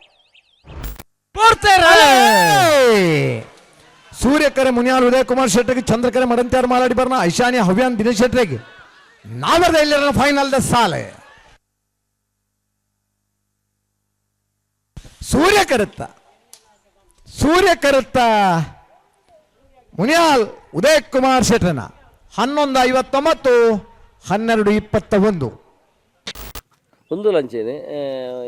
ಸೂರ್ಯಕರೆ ಮುನಿಯಾಲ್ ಉದಯ್ ಕುಮಾರ್ ಶೆಟ್ರಿಗೆ ಚಂದ್ರಕರೆ ಮಡಂತ್ಯಾರ್ ಮಾಲಾಡಿ ಬರ್ನ ಐಶಾನಿ ಹವ್ಯಾನ್ ದಿನೇಶ್ ಶೆಟ್ರಿಗೆ ನಾವರ್ದ ಎಲ್ಲಿರ ಫೈನಲ್ ದ ಸಾಲೆ ಸೂರ್ಯಕರುತ್ತ ಮುನಿಯಾಲ್ ಉದಯ್ ಕುಮಾರ್ ಶೆಟ್ರನ 11:59 12:21 ಒಂದು ಲಂಚೇನೆ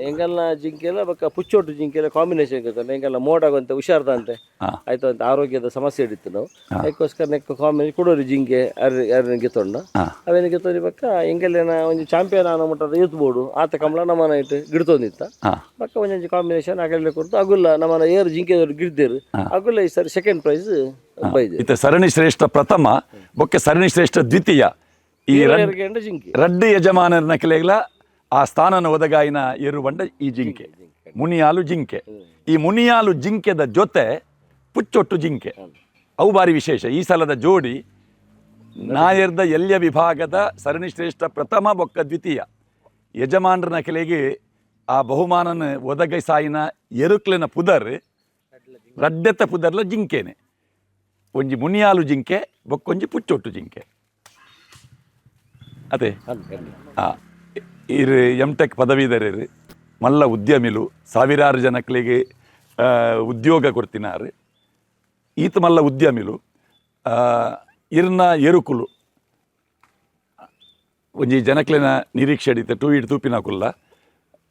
ಎಂಗಲ್ನ ಜಿಂಕೆಲ್ಲ ಬಕ್ಕ ಪುಚ್ಚೊಟ್ಟು ಜಿಂಕೆಲ್ಲ ಕಾಂಬಿನೇಷನ್ ಇರ್ತದೆ ಎಂಗಲ್ಲ ಮೋಡಾಗಂತ ಹುಷಾರ್ದ ಅಂತೆ ಆಯ್ತು ಅಂತ ಆರೋಗ್ಯದ ಸಮಸ್ಯೆ ಇಡಿತ್ತು ನಾವು ಅದಕ್ಕೋಸ್ಕರ ನೆಕ್ಕ ಕಾಂಬಿನೇಷನ್ ಕೊಡೋರಿ ಜಿಂಕೆ ಯಾರನ್ನ ಗೆತ್ತೊಂಡ ಅವೇನು ಗೆತ್ತೋರಿ ಬಕ್ಕ ಎಂಗೆಲ್ಲ ಒಂದು ಚಾಂಪಿಯನ್ ಆನ ಮುಟ್ಟದ ಯೂತ್ ಬೋರ್ಡು ಆತ ಕಮಲ ನಮ್ಮನ ಇಟ್ಟು ಗಿಡ್ತೊಂದಿತ್ತ ಬಕ್ಕ ಒಂದೊಂದು ಕಾಂಬಿನೇಷನ್ ಆಗಲೇ ಕೊಡ್ತು ಅಗುಲ್ಲ ನಮ್ಮನ ಏರು ಜಿಂಕೆ ಗಿಡ್ದೇರು ಅಗುಲ್ಲ ಈ ಸರಿ ಸೆಕೆಂಡ್ ಪ್ರೈಸ್ ಬೈದೆ ಇತ್ತ ಸರಣಿ ಶ್ರೇಷ್ಠ ಪ್ರಥಮ ಬೊಕ್ಕೆ ಸರಣಿ ಶ್ರೇಷ್ಠ ದ್ವಿತೀಯ ಈ ಜಿಂಕೆ ರಡ್ಡು ಯಜಮಾನರನ್ನ ಕೆಲೆಗಳ ಆ ಸ್ಥಾನನ ಒದಗಾಯಿನ ಬಂಡ ಈ ಜಿಂಕೆ ಮುನಿಯಾಲು ಜಿಂಕೆ. ಈ ಮುನಿಯಾಲು ಜಿಂಕೆದ ಜೊತೆ ಪುಚ್ಚೊಟ್ಟು ಜಿಂಕೆ ಅವು ಬಾರಿ ವಿಶೇಷ. ಈ ಸಲದ ಜೋಡಿ ನಾಯರ್ದ ಎಲ್ಯ ವಿಭಾಗದ ಸರಣಿ ಶ್ರೇಷ್ಠ ಪ್ರಥಮ ಬೊಕ್ಕ ದ್ವಿತೀಯ ಯಜಮಾನರನ ಕೆಲೆಗೆ ಆ ಬಹುಮಾನನ ಒದಗೈಸಾಯಿನ ಎರುಕ್ಲಿನ ಪುದರ್ ರಡ್ಡೆತ್ತ ಪುದರ್ಲ ಜಿಂಕೆನೆ ಒಂಜಿ ಮುನಿಯಾಲು ಜಿಂಕೆ ಬೊಕ್ಕೊಂಜಿ ಪುಚ್ಚೊಟ್ಟು ಜಿಂಕೆ ಅದೇ ಇರು ಎಮ್.ಟೆಕ್ ಪದವೀಧರರು ಮಲ್ಲ ಉದ್ಯಮಿಲು ಸಾವಿರಾರು ಜನಕ್ಕಳಿಗೆ ಉದ್ಯೋಗ ಕೊಡ್ತಿನಾರು ಈತ ಮಲ್ಲ ಉದ್ಯಮಿಲು ಇರ್ನ ಎರುಕುಲು ಒಂಜಿ ಜನಕ್ಲಿನ ನಿರೀಕ್ಷೆ ಹಿಡಿತ ಟೂ ಇಡ್ ತೂಪಿನಕುಲ್ಲ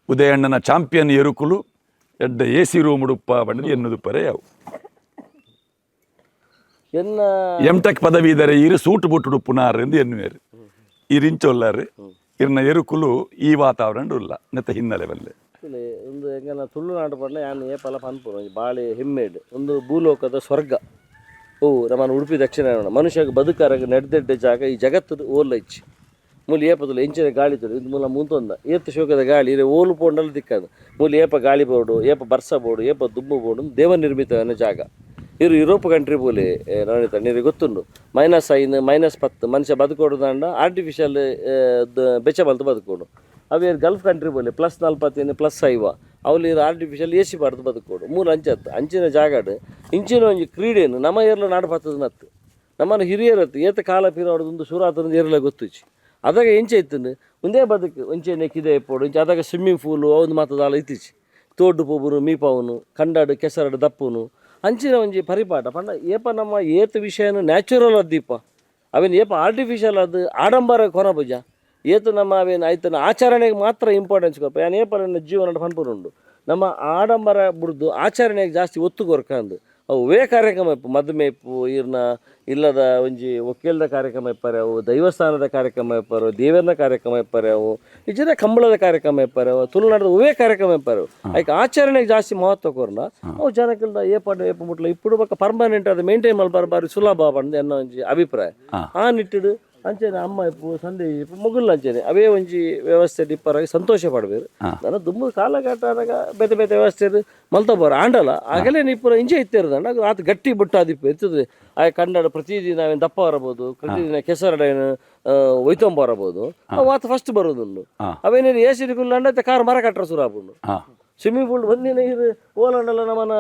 ಉದಯಣ್ಣನ ಚಾಂಪಿಯನ್ ಎರುಕುಲು ಎಡ್ಡ AC ರೂಮ್ ಉಡುಪ ಬಂಡದು ಎನ್ನುದುಪ್ಪರೆ ಅವು ಎಮ್.ಟೆಕ್ ಪದವೀಧರ ಇರು ಸೂಟ್ ಬುಟ್ಟು ಉಡುಪುನಾರು ಎಂದು ಎನ್ನುವೇರು ಇರಿಂಚೊಲ್ಲಾರು ಇರ್ನ ಎರುಕುಲು ಈ ವಾತಾವರಣ ಉಲ್ಲ ನೆತ್ತ ಹಿನ್ನೆಲೆ ಬಲ್ಲೆ ಒಂದು ಹೆಂಗನ ತುಳುನಾಡು ಪಂಡ ಯಾನು ಏಪಲ ಪನ್ಪುರ ಬಾಳೆ ಹೆಮ್ಮೇಡು ಒಂದು ಭೂಲೋಕದ ಸ್ವರ್ಗ ಓ ನಮ್ಮನ್ನು ಉಡುಪಿ ದಕ್ಷಿಣ ಮನುಷ್ಯಗೆ ಬದುಕಾರಾಗ ನಡೆದೆಡ್ಡೆ ಜಾಗ ಈ ಜಗತ್ತದು ಓಲ್ಲ ಇಚ್ಚಿ ಮೂಲಿ ಏಪದಲ್ಲಿ ಎಂಚಿನ ಗಾಳಿ ತೊಡು ಇದು ಮೂಲ ಮುಂತೊಂದ ಏತ್ತು ಶೋಕದ ಗಾಳಿ ಇರೇ ಓಲು ಪೋಂಡಲ್ಲಿ ದಿಕ್ಕದು ಮೂಲಿ ಏಪ ಗಾಳಿ ಬೋರ್ಡು ಏಪ ಬರ್ಸ ಬೋರ್ಡು ಏಪ ದುಮ್ಮು ಬೋರ್ಡು ದೇವ ನಿರ್ಮಿತವನ್ನ ಜಾಗ ಇರು ಯುರೋಪ್ ಕಂಟ್ರಿ ಬೋಲಿ ನವನೀತ ನೀರಿಗೆ ಗೊತ್ತುಂಡು -5 -10 ಮನುಷ್ಯ ಬದುಕೋಡುದಂಡ ಆರ್ಟಿಫಿಷಿಯಲ್ ಬೆಚ್ಚ ಬಲ್ತು ಬದುಕೋಡು ಅವೇ ಗಲ್ಫ್ ಕಂಟ್ರಿ ಬೋಲಿ +40 +5 ಅವಲ್ಲಿ ಆರ್ಟಿಫಿಷಿಯಲ್ AC ಬಾರ್ದು ಬದುಕೋಡು ಮೂರು ಅಂಚತ್ತು ಅಂಚಿನ ಜಾಗಾಡು ಇಂಚಿನ ಒಂಜಿ ಕ್ರೀಡೆನು ನಮ್ಮ ಏರ್ಲ ನಾಡು ಪತ್ತದ ನತ್ತು ನಮ್ಮನ್ನು ಹಿರಿಯರತ್ತು ಏತ ಕಾಲ ಪೀರೋಡು ಶುರುವಾತಂದು ಏರ್ಲ ಗೊತ್ತುಚ್ಚಿ ಅದಾಗ ಎಂಚೆ ಇತ್ತು ಒಂದೇ ಬದುಕು ಒಂಚೆ ನೆಕ್ಕಿದೆ ಇಪ್ಪೋಡು ಇಂಚೆ ಅದಾಗ ಸ್ವಿಮ್ಮಿಂಗ್ ಪೂಲು ಒಂದು ಮಾತದಾಲ ಇತ್ತೀಚಿ ತೋಡು ಪೋಬುನು ಮೀಪಾವನು ಕಂಡಾಡು ಕೆಸರಡು ದಪ್ಪುನು ಅಂಚಿನ ಒಂಜಿ ಪರಿಪಾಠ ಪಂಡ ಏಪ ನಮ್ಮ ಏತ ವಿಷಯನ ನ್ಯಾಚುರಲ್ ಅದ್ದೀಪ ಅವೇನು ಏಪ ಆರ್ಟಿಫಿಷಿಯಲ್ ಅದು ಆಡಂಬರ ಕೊನಭುಜ ಏತು ನಮ್ಮ ಅವೇನು ಆಯ್ತನ ಆಚರಣೆಗೆ ಮಾತ್ರ ಇಂಪಾರ್ಟೆನ್ಸ್ ಕೊಪ್ಪ ಏನು ಏಪ ನನ್ನ ಜೀವನ ಪನ್ಪುರುಂಡು ನಮ್ಮ ಆಡಂಬರ ಬಿಡ್ದು ಆಚರಣೆಗೆ ಜಾಸ್ತಿ ಒತ್ತು ಕೊರ್ಕಂದು ಅವು ಕಾರ್ಯಕ್ರಮ ಇಪ್ಪು ಮದುವೆ ಇಪ್ಪು ಇರ್ನ ಇಲ್ಲದ ಒಂಜಿ ಒಕ್ಕೇಲ್ದ ಕಾರ್ಯಕ್ರಮ ಇಪ್ಪರೆ ಅವು ದೈವಸ್ಥಾನದ ಕಾರ್ಯಕ್ರಮ ಇಪ್ಪರು ದೇವರನ ಕಾರ್ಯಕ್ರಮ ಇಪ್ಪರೆ ಅವು ನಿಜದ ಕಂಬಳದ ಕಾರ್ಯಕ್ರಮ ಇಪ್ಪರೆ ಅವು ತುಳುನಾಡದ ಕಾರ್ಯಕ್ರಮ ಇಪ್ಪರು ಅದಕ್ಕೆ ಆಚರಣೆಗೆ ಜಾಸ್ತಿ ಮಹತ್ವ ಕೊರ್ನ ಅವು ಜನಕ್ಕಿಲ್ದ ಏಪ ಮುಟ್ಲ ಇಪ್ಪಡು ಬಕ್ಕ ಪರ್ಮನೆಂಟ್ ಅದು ಮೇಂಟೈನ್ ಮಲ್ಬಾರ ಬಾರಿ ಸುಲಭ ಬಂದು ಅನ್ನೋ ಒಂಜಿ ಅಭಿಪ್ರಾಯ ಆ ನಿಟ್ಟಿಡು ಅಂಚೆನೆ ಅಮ್ಮ ಇಪ್ಪು ಸಂದೆ ಇಪ್ಪು ಮುಗುಲ್ ಅಂಚೆನೆ ಅವೇ ಒಂಜಿ ವ್ಯವಸ್ಥೆ ಡಿಪ್ಪರಾಗಿ ಸಂತೋಷ ಪಡ್ಬೇರು ನಾನು ದುಮ್ಮು ಕಾಲಘಟ್ಟಾಗ ಬೇತೆ ಬೇತೆ ವ್ಯವಸ್ಥೆ ಮಲ್ತಬೋರ ಆಂಡಲ ಆಗಲೇ ನಿಪ್ಪುರ ಇಂಜೆ ಇತ್ತಿರದಂಡ ಆತ ಗಟ್ಟಿ ಬುಟ್ಟ ಅದಿಪ್ಪು ಇರ್ತದೆ ಆ ಕಂಡಾಡ ಪ್ರತಿದಿನ ಅವೇನು ದಪ್ಪ ಬರಬಹುದು ಪ್ರತಿದಿನ ಕೆಸರಡ ಏನು ಒಯ್ತೊಂಬ ಬರಬಹುದು ಅವು ಆತ ಫಸ್ಟ್ ಬರೋದುಂಡು ಅವೇನೇನು AC ಅಂಡ ಕಾರ್ ಮರ ಕಟ್ಟರ ಸುರ ಆಪುಂಡು ಸ್ವಿಮ್ಮಿಂಗ್ ಪೂಲ್ ಒಂದಿನ ನೀರು ಓಲಂಡಲ್ಲ ನಮ್ಮನ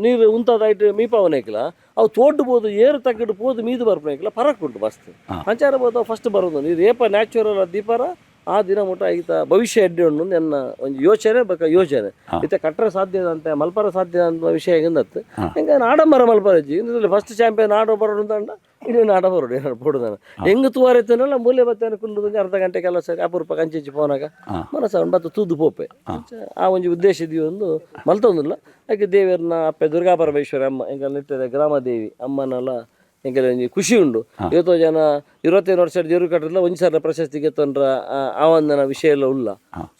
ನೀರು ಉಂತಾದಾಯ್ತು ಮೀಪಾವನೇಕಿಲ್ಲ ಅವು ತೋಡ್ಬೋದು ಏರು ತಗ್ಗಿಡು ಪೋದು ಮೀದು ಬರ್ಪನೇಕಿಲ್ಲ ಫರಕ್ ಉಂಟು ಮಸ್ತ್ ಅಂಚಾರ ಬೋದು ಫಸ್ಟ್ ಬರೋದು ನೀರು ಏಪ ನ್ಯಾಚುರಲ್ ದೀಪಾರ ಆ ದಿನ ಮುಟ್ಟ ಈತ ಭವಿಷ್ಯ ಎಡ್ಡೆ ಉಂಡು ನನ್ನ ಒಂದು ಯೋಚನೆ ಬೇಕಾ ಯೋಚನೆ ಈತ ಕಟ್ಟರ ಸಾಧ್ಯ ಅಂತೆ ಮಲ್ಪರ ಸಾಧ್ಯ ಅಂತ ವಿಷಯ ಹೆಂಗಂದತ್ತು ಹೆಂಗ ಆಡಂಬರ ಮಲ್ಪರಜ್ಜಿ ಇದರಲ್ಲಿ ಫಸ್ಟ್ ಚಾಂಪಿಯನ್ ಆಡೋ ಬರೋದು ಅಂಡ ಇನ್ನೇನು ಆಡ ಬರೋಡು ಏನಾರು ಪೋಡುದಾನ ಹೆಂಗೆ ತೂವಾರೈತನಲ್ಲ ಮೂಲೆ ಬತ್ತೇನೆ ಕುಲ್ಲು ಅರ್ಧ ಗಂಟೆ ಕೆಲಸ ಅಪರೂಪ ಕಂಚಿ ಫೋನಾಗ ಮನಸ್ಸು ಬತ್ತು ತೂದು ಪೋಪೆ ಆ ಒಂದು ಉದ್ದೇಶ ಇದೀವಿ ಒಂದು ಮಲ್ತೊಂದಿಲ್ಲ ಯಾಕೆ ದೇವರನ್ನ ಅಪ್ಪೆ ದುರ್ಗಾ ಪರಮೇಶ್ವರಿ ಅಮ್ಮ ಹೆಂಗೆ ನಿಟ್ಟಿದೆ ಗ್ರಾಮದೇವಿ ಅಮ್ಮನೆಲ್ಲ ಹೆಂಗೆ ಖುಷಿ ಉಂಡು ಇವತ್ತು ಜನ 25 ವರ್ಷ ದೇವ್ರು ಕಟ್ಟಿರಲ್ಲ ಒಂದು ಸಲ ಪ್ರಶಸ್ತಿ ಗೆತ್ತೊಂಡ್ರ ಆ ಒಂದನ ವಿಷಯ ಎಲ್ಲ ಉಲ್ಲ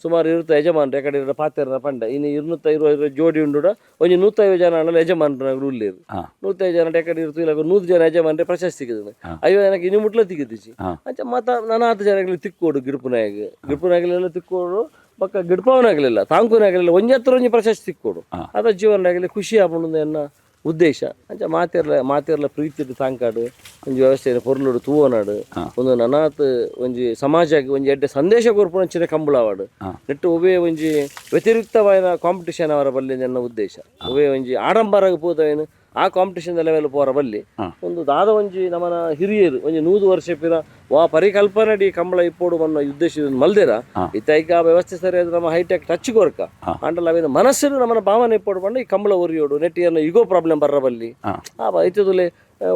ಸುಮಾರು ಇರುತ್ತೆ ಯಜಮಾನ್ರು ಯಾಕಡೆ ಪಾತ್ರೆರ ಪಂಡ ಇನ್ನು 250 ಜೋಡಿ ಉಂಡು ಒಂದು 150 ಜನ ಯಜಮಾನ್ರು ಉಳ್ಳೇರು 150 ಜನ ಯಾಕಡೆ ಇರ್ತು ಇಲ್ಲ 100 ಜನ ಯಜಮಾನ್ರೆ ಪ್ರಶಸ್ತಿ ಸಿಕ್ಕಿದ್ದಾನೆ 50 ಜನಕ್ಕೆ ಇನ್ನು ಮುಟ್ಲ ತಿಕ್ಕಿದ್ದೀಸಿ ಅಂಚ ಮತ್ತು 40 ಜನಗಳಿಗೆ ತಿಕ್ಕೋಡು ಗಿಡ್ಪುನಾಗಲೆಲ್ಲ ತಿಕ್ಕೋಡು ಪಕ್ಕ ಗಿಡ್ಪವನಾಗಲಿಲ್ಲ ತಾಂಕೂನಾಗಲಿಲ್ಲ ಒಂಜಿ ಪ್ರಶಸ್ತಿ ತಿಕ್ಕೋಡು ಅದ ಜೀವನದಾಗಲಿ ಖುಷಿ ಆಗ್ಬಿಡು ಎನ್ನ ಉದ್ದೇಶ ಅಂಚ ಮಾತಿರ್ಲ ಪ್ರೀತಿ ತಾಂಕಾಡು ಒಂಜಿ ವ್ಯವಸ್ಥೆ ಪೊರ್ಲುಡು ತೂವನಾಡು ಒಂದು ನನಾತ್ ಒಂಜಿ ಸಮಾಜಕ್ಕೆ ಒಂಜಿ ಎಡ್ಡೆ ಸಂದೇಶ ಕೊರ್ಪುನ ಚಿನ್ನ ಕಂಬಳವಾಡು ನೆಟ್ಟು ಒವೇ ಒಂಜಿ ವ್ಯತಿರಿಕ್ತವಾದ ಕಾಂಪಿಟಿಷನ್ ಅವರ ಬಲ್ಲಿ ನನ್ನ ಉದ್ದೇಶ ಒವೇ ಒಂಜಿ ಆಡಂಬರ ಪೋದವೇನು ಆ ಕಾಂಪಿಟೇಷನ್ ಲೆವೆಲ್ ಪೋರ ಬಲ್ಲಿ ಒಂದು ದಾದ ಒಂಜಿ ನಮ್ಮನ ಹಿರಿಯರು ಒಂಜಿ 100 ವರ್ಷ ಪಿರ ವಾ ಪರಿಕಲ್ಪನೆ ಕಂಬಳ ಇಪ್ಪೋಡು ಅನ್ನೋ ಉದ್ದೇಶ ಮಲ್ದೇರ ಇತ್ತೈಕ ವ್ಯವಸ್ಥೆ ಸರಿ ಅದು ನಮ್ಮ ಹೈಟೆಕ್ ಟಚ್ ಕೊರ್ಕ ಅಂಡಲ್ಲ ಅವೇನು ಮನಸ್ಸು ನಮ್ಮನ ಭಾವನೆ ಇಪ್ಪೋಡು ಬಂದು ಈ ಕಂಬಳ ಒರಿಯೋಡು ನೆಟ್ಟಿಯನ್ನು ಈಗೋ ಪ್ರಾಬ್ಲಮ್ ಬರ್ರ ಬಲ್ಲಿ ಐತದುಲೆ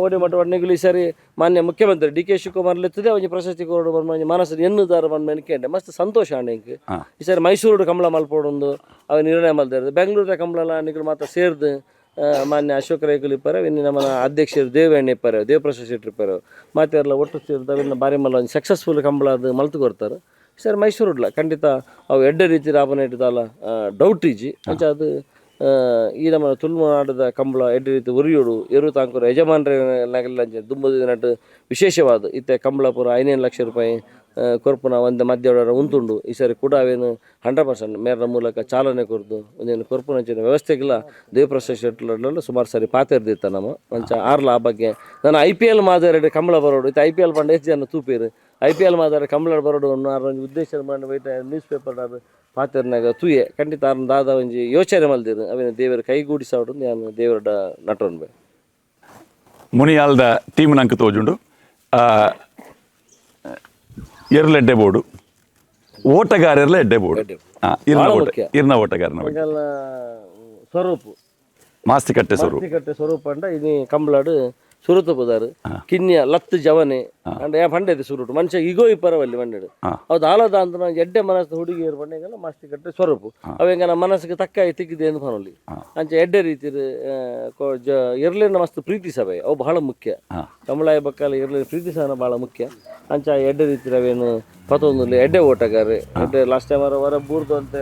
ಓಡಿ ಮಟ್ಟ ಒಡ್ನೆಗಳು ಈ ಸರಿ ಮಾನ್ಯ ಮುಖ್ಯಮಂತ್ರಿ ಡಿ.ಕೆ. ಶಿವಕುಮಾರ್ ಲೆತ್ತದೆ ಒಂಜಿ ಪ್ರಶಸ್ತಿ ಕೊರಡು ಬಂದು ಮನಸ್ಸು ಎನ್ನುದಾರ ಬಂದು ಮೆನ್ಕೆಂಡೆ ಮಸ್ತ್ ಸಂತೋಷ ಅಣ್ಣಂಗೆ ಈ ಸರಿ ಮೈಸೂರು ಕಂಬಳ ಮಲ್ಪೋಡೊಂದು ಅವ ನಿರ್ಣಯ ಮಲ್ದಾರ ಬೆಂಗಳೂರ ಕಂಬಳ ನಿಗಳು ಮಾತ್ರ ಸೇರ್ದು ಮಾನ್ಯ ಅಶೋಕ್ ರೈಕಲ್ ಇಪ್ಪಾರ ಇನ್ನು ನಮ್ಮ ಅಧ್ಯಕ್ಷರು ದೇವಣ್ಣ ಇಪ್ಪಾರ ದೇವಪ್ರಸಾದ್ ಶೆಟ್ಟಿ ಇಪ್ಪಾರ ಮತ್ತೆ ಎಲ್ಲ ಒಟ್ಟು ಸೇರಿದ ಅವೆಲ್ಲ ಬಾರಿ ಮಲ್ಲ ಒಂದು ಸಕ್ಸಸ್ಫುಲ್ ಕಂಬಳ ಅದು ಮಲ್ತು ಕೊಡ್ತಾರೆ ಸರ್ ಮೈಸೂರು ಉಡ್ಲ ಖಂಡಿತ ಅವು ಎಡ್ಡೆ ರೀತಿ ರಾಬನ ಇಟ್ಟದಲ್ಲ ಡೌಟ್ ಈಜಿ ಅಂಚ ಅದು ಈ ನಮ್ಮ ತುಳುನಾಡದ ಕಂಬಳ ಎಡ್ಡೆ ರೀತಿ ಉರಿಯೋಡು ಎರು ತಾಂಕರು ಯಜಮಾನರೆಲ್ಲ ದುಂಬದ ನಟ್ಟು ವಿಶೇಷವಾದ ಇತ್ತೆ ಕಂಬಳ ಪೂರ 5 ಲಕ್ಷ ರೂಪಾಯಿ ಕೊರ್ಪುನ ಒಂದು ಮಧ್ಯವರ ಉಂತುಂಡು ಈ ಸರಿ ಕೂಡ ಅವೇನು 100% ಮೇರ ಮೂಲಕ ಚಾಲನೆ ಕೊರ್ದು ಒಂದೇನು ಕೊರ್ಪುನಂಚಿನ ವ್ಯವಸ್ಥೆಗೆಲ್ಲ ದೇವಪ್ರಸಾದ್ ಶೆಟ್ಟಿ ಸುಮಾರು ಸರಿ ಪಾತಿರ್ದಿತ್ತ ನಮ್ಮ ಮಂಚ ಆರ್ಲ ಆ ಬಗ್ಗೆ ನಾನು IPL ಮಾದರಿ ಕಂಬಳ ಬರೋಡು ಇತ್ತು IPL ಬಂಡ ಎಷ್ಟು ಜನ ತೂಪೇರು IPL ಮಾದರಿ ಕಂಬಳ ಬರೋಡು ಒಂದು ಉದ್ದೇಶ ಮಾಡಿ ಬೈತ ನ್ಯೂಸ್ ಪೇಪರ್ ಅದು ಪಾತಿರ್ನಾಗ ತೂಯೆ ಖಂಡಿತ ಅವ್ರನ್ನ ದಾದ ಒಂಜಿ ಯೋಚನೆ ಮಲ್ದಿರು ಅವೇನು ದೇವರ ಕೈಗೂಡಿಸೋಡು ನಾನು ದೇವರ ನಟೋನ್ ಬೈ ಮುನಿಯಾಲ್ದ ಟೀಮ್ ನಂಗೆ ತೋಜುಂಡು ಎರ್ಲೆಡ್ಡೆ ಬೋರ್ಡು ಓಟಗಾರರ್ಲ ಎಡ್ಡೆ ಬೋರ್ಡು ಇರ್ನ ಓಟಗಾರನ ಬಗ್ಗೆ ಸ್ವರೂಪ್ ಮಾಸ್ತಿಕಟ್ಟೆ ಸ್ವರೂಪ್ ಸ್ವರೂಪ್ ಅಂಡ ಇನಿ ಕಂಬಳಾಡು ಸುರುತ ಪುದಾರು ಕಿನ್ಯ ಲತ್ತು ಜವನೆ ಅಂಡ ಯಾ ಪಂಡೆದು ಸುರುಟು ಮನುಷ್ಯ ಈಗೋ ಇಪ್ಪರವಲ್ಲಿ ಮಂಡೆಡು ಅವ್ದು ಆಲದ ಅಂತ ಎಡ್ಡೆ ಮನಸ್ಸು ಹುಡುಗಿಯರು ಬಂಡೆಗಲ್ಲ ಮಾಸ್ತಿ ಕಟ್ಟೆ ಸ್ವರೂಪು ಅವೆಂಗ ನಮ್ಮ ಮನಸ್ಸಿಗೆ ತಕ್ಕ ತಿಕ್ಕಿದೆ ಅಂತ ಪನೊಲಿ ಅಂಚ ಎಡ್ಡೆ ರೀತಿ ಇರ್ಲಿನ ಮಸ್ತ್ ಪ್ರೀತಿ ಸಭೆ ಅವು ಬಹಳ ಮುಖ್ಯ ಕಂಬಳಾಯ ಬಕ್ಕಲ ಇರ್ಲಿನ ಪ್ರೀತಿ ಸಹನ ಬಹಳ ಮುಖ್ಯ ಅಂಚ ಎಡ್ಡೆ ರೀತಿ ಅವೇನು ಪತ್ತೊಂದು ಎಡ್ಡೆ ಓಟಗಾರೆ ಎಡ್ಡೆ ಲಾಸ್ಟ್ ಟೈಮ್ ಅವರ ಬೂರ್ದು ಅಂತ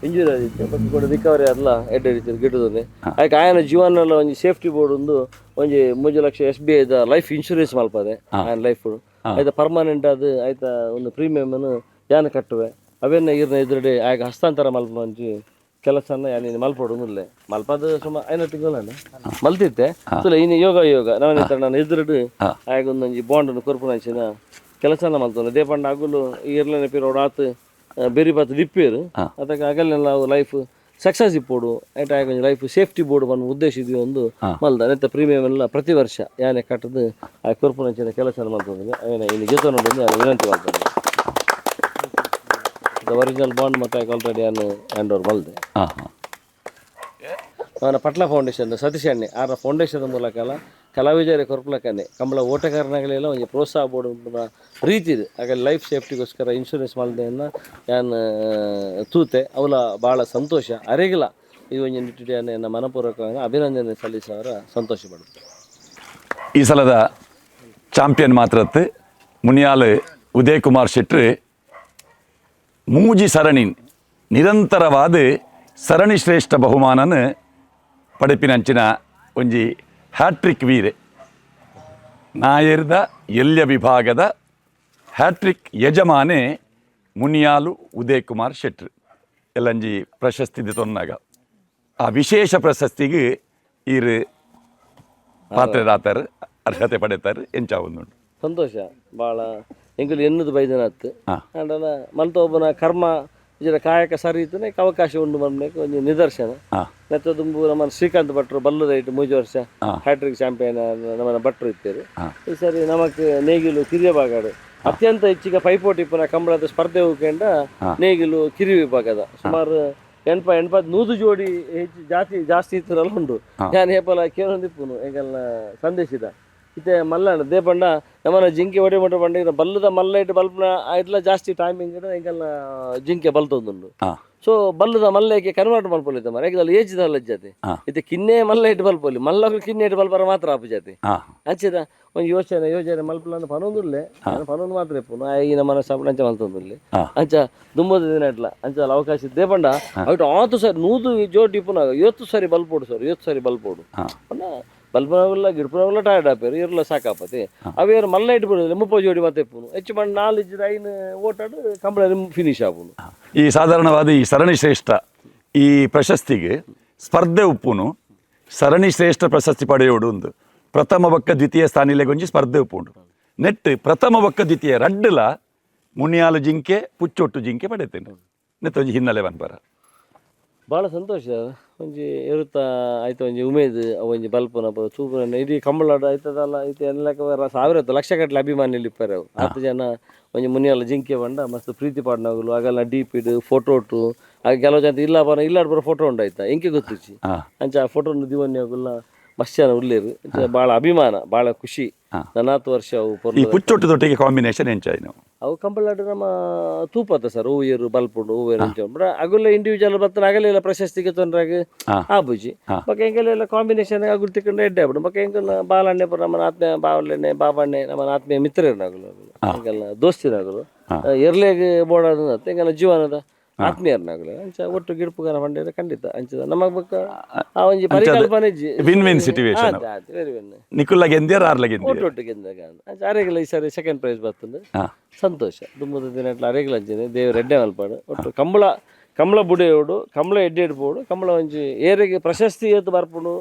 ಇಂಜುರಿ ಆಗಿತ್ತು ಬಟ್ ಕೂಡ ರಿಕವರಿ ಅಲ್ಲ ಎಡ್ಡೆ ರೀತಿ ಗಿಡದಲ್ಲಿ ಆಯ್ಕೆ ಆಯನ ಜೀವನ ಒಂದು ಸೇಫ್ಟಿ ಬೋರ್ಡ್ ಒಂದು 3 ಲಕ್ಷ SBI ಲೈಫ್ ಇನ್ಶೂರೆನ್ಸ್ ಮಲ್ಪದೆ ಆಯನ ಲೈಫ್ ಆಯ್ತಾ ಪರ್ಮನೆಂಟ್ ಅದು ಆಯ್ತಾ ಒಂದು ಪ್ರೀಮಿಯಮ್ ಅನ್ನು ಯಾನ ಕಟ್ಟುವೆ ಅವೇನ ಇರ್ನ ಎದುರುಡೆ ಆಗ ಹಸ್ತಾಂತರ ಮಲ್ಪ ಮಂಜಿ ಕೆಲಸನ ಯಾನಿ ಮಲ್ಪೋಡು ಮಲ್ಪದ ಸುಮಾರು 5 ತಿಂಗಳನ್ನ ಮಲ್ತಿದ್ದೆ ಇನ್ನು ಯೋಗ ನಾನು ಎದುರುಡು ಆಗ ಒಂದೊಂದು ಬಾಂಡ್ ಕೊರ್ಪುನಂಚಿನ ಕೆಲಸನ ಮಲ್ತೋನೆ ದೇಪಂಡ ಆಗಲು ಇರ್ಲನೆ ಪಿರೋಡು ಆತು ಬೇರೆ ಬಾತ್ ದಿಪ್ಪೇರು ಅದಕ್ಕೆ ಆಗಲ್ಲ ಲೈಫ್ ಸಕ್ಸಸ್ ಇಪ್ಪೋಡು ಆಯ್ತು ಆಗ ಲೈಫ್ ಸೇಫ್ಟಿ ಬೋರ್ಡ್ ಬಂದು ಉದ್ದೇಶ ಇದೆಯೋ ಒಂದು ಮಲ್ದ ನೆತ್ತ ಪ್ರೀಮಿಯಮ್ ಎಲ್ಲ ಪ್ರತಿ ವರ್ಷ ಯಾನೆ ಕಟ್ಟದು ಆ ಕೊರ್ಪುನಂಚಿನ ಕೆಲಸ ಮಾಡ್ತಂದ್ರೆ ಅವೇನ ಇಲ್ಲಿ ಜೊತೆ ನೋಡಿ ನಾನು ವಿನಂತಿ ಮಾಡ್ತೇನೆ ಒರಿಜಿನಲ್ ಬಾಂಡ್ ಮತ್ತೆ ಆಲ್ರೆಡಿ ನಾನು ಹ್ಯಾಂಡ್ ಓವರ್ ಮಲ್ದೆ ಅವನ ಪಟ್ಲ ಫೌಂಡೇಶನ್ ಸತೀಶ್ ಅಣ್ಣೆ ಆ ಫೌಂಡೇಶನ್ ಮೂಲಕ ಅಲ್ಲ ಕಲಾವಿಜರ ಕೊರ್ಪುಲಕ್ಕನ್ನೇ ಕಂಬಳ ಓಟಗಾರನಾಗಲೆಲ್ಲ ಒಂದು ಪ್ರೋತ್ಸಾಹ ಬೋರ್ಡ್ ರೀತಿ ಇದೆ ಹಾಗೆ ಲೈಫ್ ಸೇಫ್ಟಿಗೋಸ್ಕರ ಇನ್ಶೂರೆನ್ಸ್ ಮಾಡಿದೆಯನ್ನು ನಾನು ತೂತೆ ಅವಳ ಭಾಳ ಸಂತೋಷ ಅರೆಗಿಲ್ಲ ಈ ಒಂದು ನಿಟ್ಟಿಯನ್ನು ನನ್ನ ಮನಪೂರ್ವಕವಾಗಿ ಅಭಿನಂದನೆ ಸಲ್ಲಿಸೋರ ಸಂತೋಷ ಪಡುತ್ತೆ ಈ ಸಲದ ಚಾಂಪಿಯನ್ ಮಾತ್ರತ್ತು ಮುನಿಯಾಲ್ ಉದಯ್ ಕುಮಾರ್ ಶೆಟ್ಟಿ ಮೂಜಿ ಸರಣಿನ್ ನಿರಂತರವಾದ ಸರಣಿ ಶ್ರೇಷ್ಠ ಬಹುಮಾನನ ಪಡೆಪಿನಂಚಿನ ಒಂಜಿ ಹ್ಯಾಟ್ರಿಕ್ ವೀರೆ ನಾಯರ್ದ ಎಲ್ಯ ವಿಭಾಗದ ಹ್ಯಾಟ್ರಿಕ್ ಯಜಮಾನೆ ಮುನಿಯಾಲು ಉದಯ್ ಕುಮಾರ್ ಶೆಟ್ಟಿ ಎಲ್ಲಂಜಿ ಪ್ರಶಸ್ತಿ ತೊನ್ನಾಗ ಆ ವಿಶೇಷ ಪ್ರಶಸ್ತಿಗೆ ಈರು ಪಾತ್ರರಾತಾರೆ ಅರ್ಹತೆ ಪಡೆತಾರೆ ಎಂಚಾವೊಂದುಂಟು ಸಂತೋಷ ಭಾಳ ಎಂಕುಲು ಎನ್ನುದು ಬೈದನತ್ತು ಅಂಡನ ಮಲ್ತ ಒಬ್ಬನ ಕರ್ಮ ಇದರ ಕಾಯಕ ಸರಿ ಇತ್ತನೆ ಅವಕಾಶ ಉಂಡು ಬಂದಬೇಕು ಒಂದು ನಿದರ್ಶನ ಮತ್ತೆ ದುಂಬು ನಮ್ಮ ಶ್ರೀಕಾಂತ್ ಭಟ್ರು ಬಲ್ಲದ ಇಟ್ಟು 3 ವರ್ಷ ಹ್ಯಾಟ್ರಿಕ್ ಚಾಂಪಿಯನ್ ನಮ್ಮ ಭಟ್ರು ಇತ್ತೇರು ಈ ಸರಿ ನಮಕ್ ನೇಗಿಲು ಕಿರಿಯ ಭಾಗಡು ಅತ್ಯಂತ ಹೆಚ್ಚಿಗೆ ಪೈಪೋಟಿ ಪುನಃ ಕಂಬಳದ ಸ್ಪರ್ಧೆ ಹೋಗ್ಕೊಂಡ ನೇಗಿಲು ಕಿರಿಯ ವಿಭಾಗದ ಸುಮಾರು 100 ಜೋಡಿ ಹೆಚ್ಚು ಜಾಸ್ತಿ ಇತ್ತರಲ್ಲ ಉಂಟು ನಾನು ಹೇಪಲ ಕೇಳೊಂದಿಪ್ಪುನು ಈಗೆಲ್ಲ ಸಂದೇಶಿದ ಇತ್ತೆ ಮಲ್ಲ ದೇಪಂಡ ನಮ್ಮನ್ನ ಜಿಂಕೆ ಹೊಡೆ ಮಟ್ಟ ಬಂಡ ಬಲ್ಲದ ಮಲ್ಲ ಇಟ್ಟು ಬಲ್ಪನ ಇಟ್ಲ ಜಾಸ್ತಿ ಟೈಮಿಂಗ್ ಈಗೆಲ್ಲ ಜಿಂಕೆ ಬಲ್ತೊಂದುಂಡು ಸೊ ಬಲ್ಲದ ಮಲ್ಲೆಗೆ ಕನ್ವರ್ಟ್ ಮಲ್ಪೊಲಿದ್ದ ಮರ ಈಗಲ್ಲ ಏಜ್ದಲ್ಲ ಜಾತಿ ಇದು ಕಿನ್ನೆ ಮಲ್ಲ ಇಟ್ಟು ಬಲ್ಪೊಲಿ ಮಲ್ಲಗಳು ಕಿನ್ನೆ ಇಟ್ಟು ಬಲ್ಪರ ಮಾತ್ರ ಆಪು ಜಾತಿ ಅಂಚಿದ ಒಂದು ಯೋಜನೆ ಮಲ್ಪಲ ಪನೊಂದುಲ್ಲೆ ಪನೊಂದು ಮಾತ್ರ ಇಪ್ಪು ಈ ನಮ್ಮನ ಅಂಚ ಮಲ್ತೊಂದುಲ್ಲೆ ಅಂಚ ದುಂಬದ ದಿನ ಇಟ್ಲ ಅಂಚಲ್ಲ ಅವಕಾಶ ಇದ್ದೇ ಪಂಡ ಅವಿಟ್ಟು 6 ಸರಿ 100 ಜೋಡಿ ಪುನಃ 50 ಸರಿ ಬಲ್ಪೋಡು ಸರ್ 50 ಸರಿ ಬಲ್ಪೋಡು ಬಲ್ಪನವೆಲ್ಲ ಗಿಡ್ಪನವೆಲ್ಲ ಟಯರ್ಡ್ ಆಪೇರು ಇರಲ್ಲ ಸಾಕಾಪತಿ ಅವೇರು ಮಲ್ಲ ಇಟ್ಟು ಬಿಡೋದಿಲ್ಲ 30 ಜೋಡಿ ಮತ್ತೆ ಇಪ್ಪುನು ಹೆಚ್ಚು ಮಾಡಿ 4 ಐನು ಓಟಾಡು ಕಂಬಳ ಫಿನಿಶ್ ಆಗುನು ಈ ಸಾಧಾರಣವಾದ ಈ ಸರಣಿ ಶ್ರೇಷ್ಠ ಈ ಪ್ರಶಸ್ತಿಗೆ ಸ್ಪರ್ಧೆ ಉಪ್ಪುನು ಸರಣಿ ಶ್ರೇಷ್ಠ ಪ್ರಶಸ್ತಿ ಪಡೆಯೋಡು ಒಂದು ಪ್ರಥಮ ಬಕ್ಕ ದ್ವಿತೀಯ ಸ್ಥಾನಿಲೆಗೊಂಜಿ ಸ್ಪರ್ಧೆ ಉಪ್ಪುಂಡು ನೆಟ್ ಪ್ರಥಮ ಬಕ್ಕ ದ್ವಿತೀಯ ರಡ್ಡಲ ಮುನಿಯಾಲು ಜಿಂಕೆ ಪುಚ್ಚೊಟ್ಟು ಜಿಂಕೆ ಪಡೆತೇನೆ ನೆತ್ತೊಂಜಿ ಹಿನ್ನೆಲೆ ಬನ್ಪರ ಭಾಳ ಸಂತೋಷ ಒಂಜಿ ಇರುತ್ತಾ ಆಯ್ತು ಒಂಜಿ ಉಮೇದ್ ಒಂಜಿ ಬಲ್ಪನ ಚೂಪುನ ಇಡೀ ಕಂಬಳಾಡ ಆಯ್ತದಲ್ಲ ಐತೆ ಎಲ್ಲ ಸಾವಿರ ಲಕ್ಷ ಗಟ್ಟಲೆ ಅಭಿಮಾನಿಲಿ ಇಪ್ಪಾರೆ ಅವು 10 ಜನ ಒಂಜಿ ಮುನಿಯಲ್ಲ ಜಿಂಕೆ ಬಂಡ ಮಸ್ತ್ ಪ್ರೀತಿ ಪಾಡ್ನಾಗಲು ಆಗಲ್ಲ ಡೀಪಿಡ್ ಫೋಟೋಟು ಹಾಗೆ ಕೆಲವು ಜನ ಇಲ್ಲಾಡ್ ಬರೋ ಫೋಟೋ ಉಂಡಾಯ್ತಾ ಎಂಕೆ ಗೊತ್ತಿಚ್ಚಿ ಅಂಚ ಆ ಫೋಟೋ ದಿವನ್ಯಾಗುಲ್ಲ ಮಸ್ತ್ ಜನ ಉಳ್ಳೇರು ಭಾಳ ಅಭಿಮಾನ ಭಾಳ ಖುಷಿ 40 ವರ್ಷ ಅವು ಈ ಪುಚ್ಚೊಟ್ಟು ತೊಟ್ಟಿಗೆ ಕಾಂಬಿನೇಷನ್ ಎಂಚಾಯ್ನು ಅವು ಕಂಬಳಾಡು ನಮ್ಮ ತೂಪತ್ತ ಸರ್ ಹೂವೇರು ಬಲ್ಪುಂಡು ಹೂವೇರು ಬಟ್ ಅಗುಲ್ಲ ಇಂಡಿವಿಜುವಲ್ ಬರ್ತನ ಆಗಲೆಲ್ಲ ಪ್ರಶಸ್ತಿಗೆ ತೊಂದ್ರಾಗ ಆಬುಜಿ ಬಕ್ಕ ಎಂಗೆಲ್ಲ ಕಾಂಬಿನೇಷನ್ ಅಗುಲ್ ತಿಕ್ಕೊಂಡು ಎಡ್ಡೆ ಆಗ್ಬಿಡು ಬಕ್ಕ ಎಂಗೆಲ್ಲ ಬಾಲಣ್ಣೆ ನಮ್ಮ ಆತ್ಮೀಯ ಬಾವಲೆಣ್ಣೆ ಬಾಬಣ್ಣೆ ನಮ್ಮ ಆತ್ಮೀಯ ಮಿತ್ರರನ್ನಾಗಲು ಹಂಗೆಲ್ಲ ದೋಸ್ತಿನಾಗಲು ಎರ್ಲೆಗೆ ಬೋಡಾದ ಎಂಗೆಲ್ಲ ಜೀವನದ ಆತ್ಮೀಯರ್ನಾಗಲು ಅಂಚ ಒಟ್ಟು ಗಿಡಪುಗಾರ ಬಂಡಿದ್ರೆ ಖಂಡಿತ ಅಂಚದ ನಮಗ್ ಬಕ್ಕ ಆ ಒಂಜಿ ಪರಿಕಲ್ಪನೆ win win situation very win ನಿಕುಲ್ಲ ಗೆಂದಿಯರ್ ಆರ್ಲ ಗೆಂದಿಯರ್ ಒಟ್ಟು ಗೆಂದಾಗ ಅಂಚ ಅರೆಗಿಲ್ಲ ಈ ಸಾರಿ ಸೆಕೆಂಡ್ ಪ್ರೈಸ್ ಬರ್ತಂದು ಸಂತೋಷ ದುಮ್ಮದ ದಿನ ಅರೆಗಿಲ್ಲ ಅಂಚಿನ ದೇವ್ರ ಎಡ್ಡೆ ಮಲ್ಪಾಡು ಒಟ್ಟು ಕಂಬಳ ಬುಡೆಯೋಡು ಕಂಬಳ ಎಡ್ಡೆ ಇಡ್ಬೋದು ಕಂಬಳ ಒಂಜಿ ಏರಿಗೆ ಪ್ರಶಸ್ತಿ ಎದ್ದು ಬರ್ಪುಡು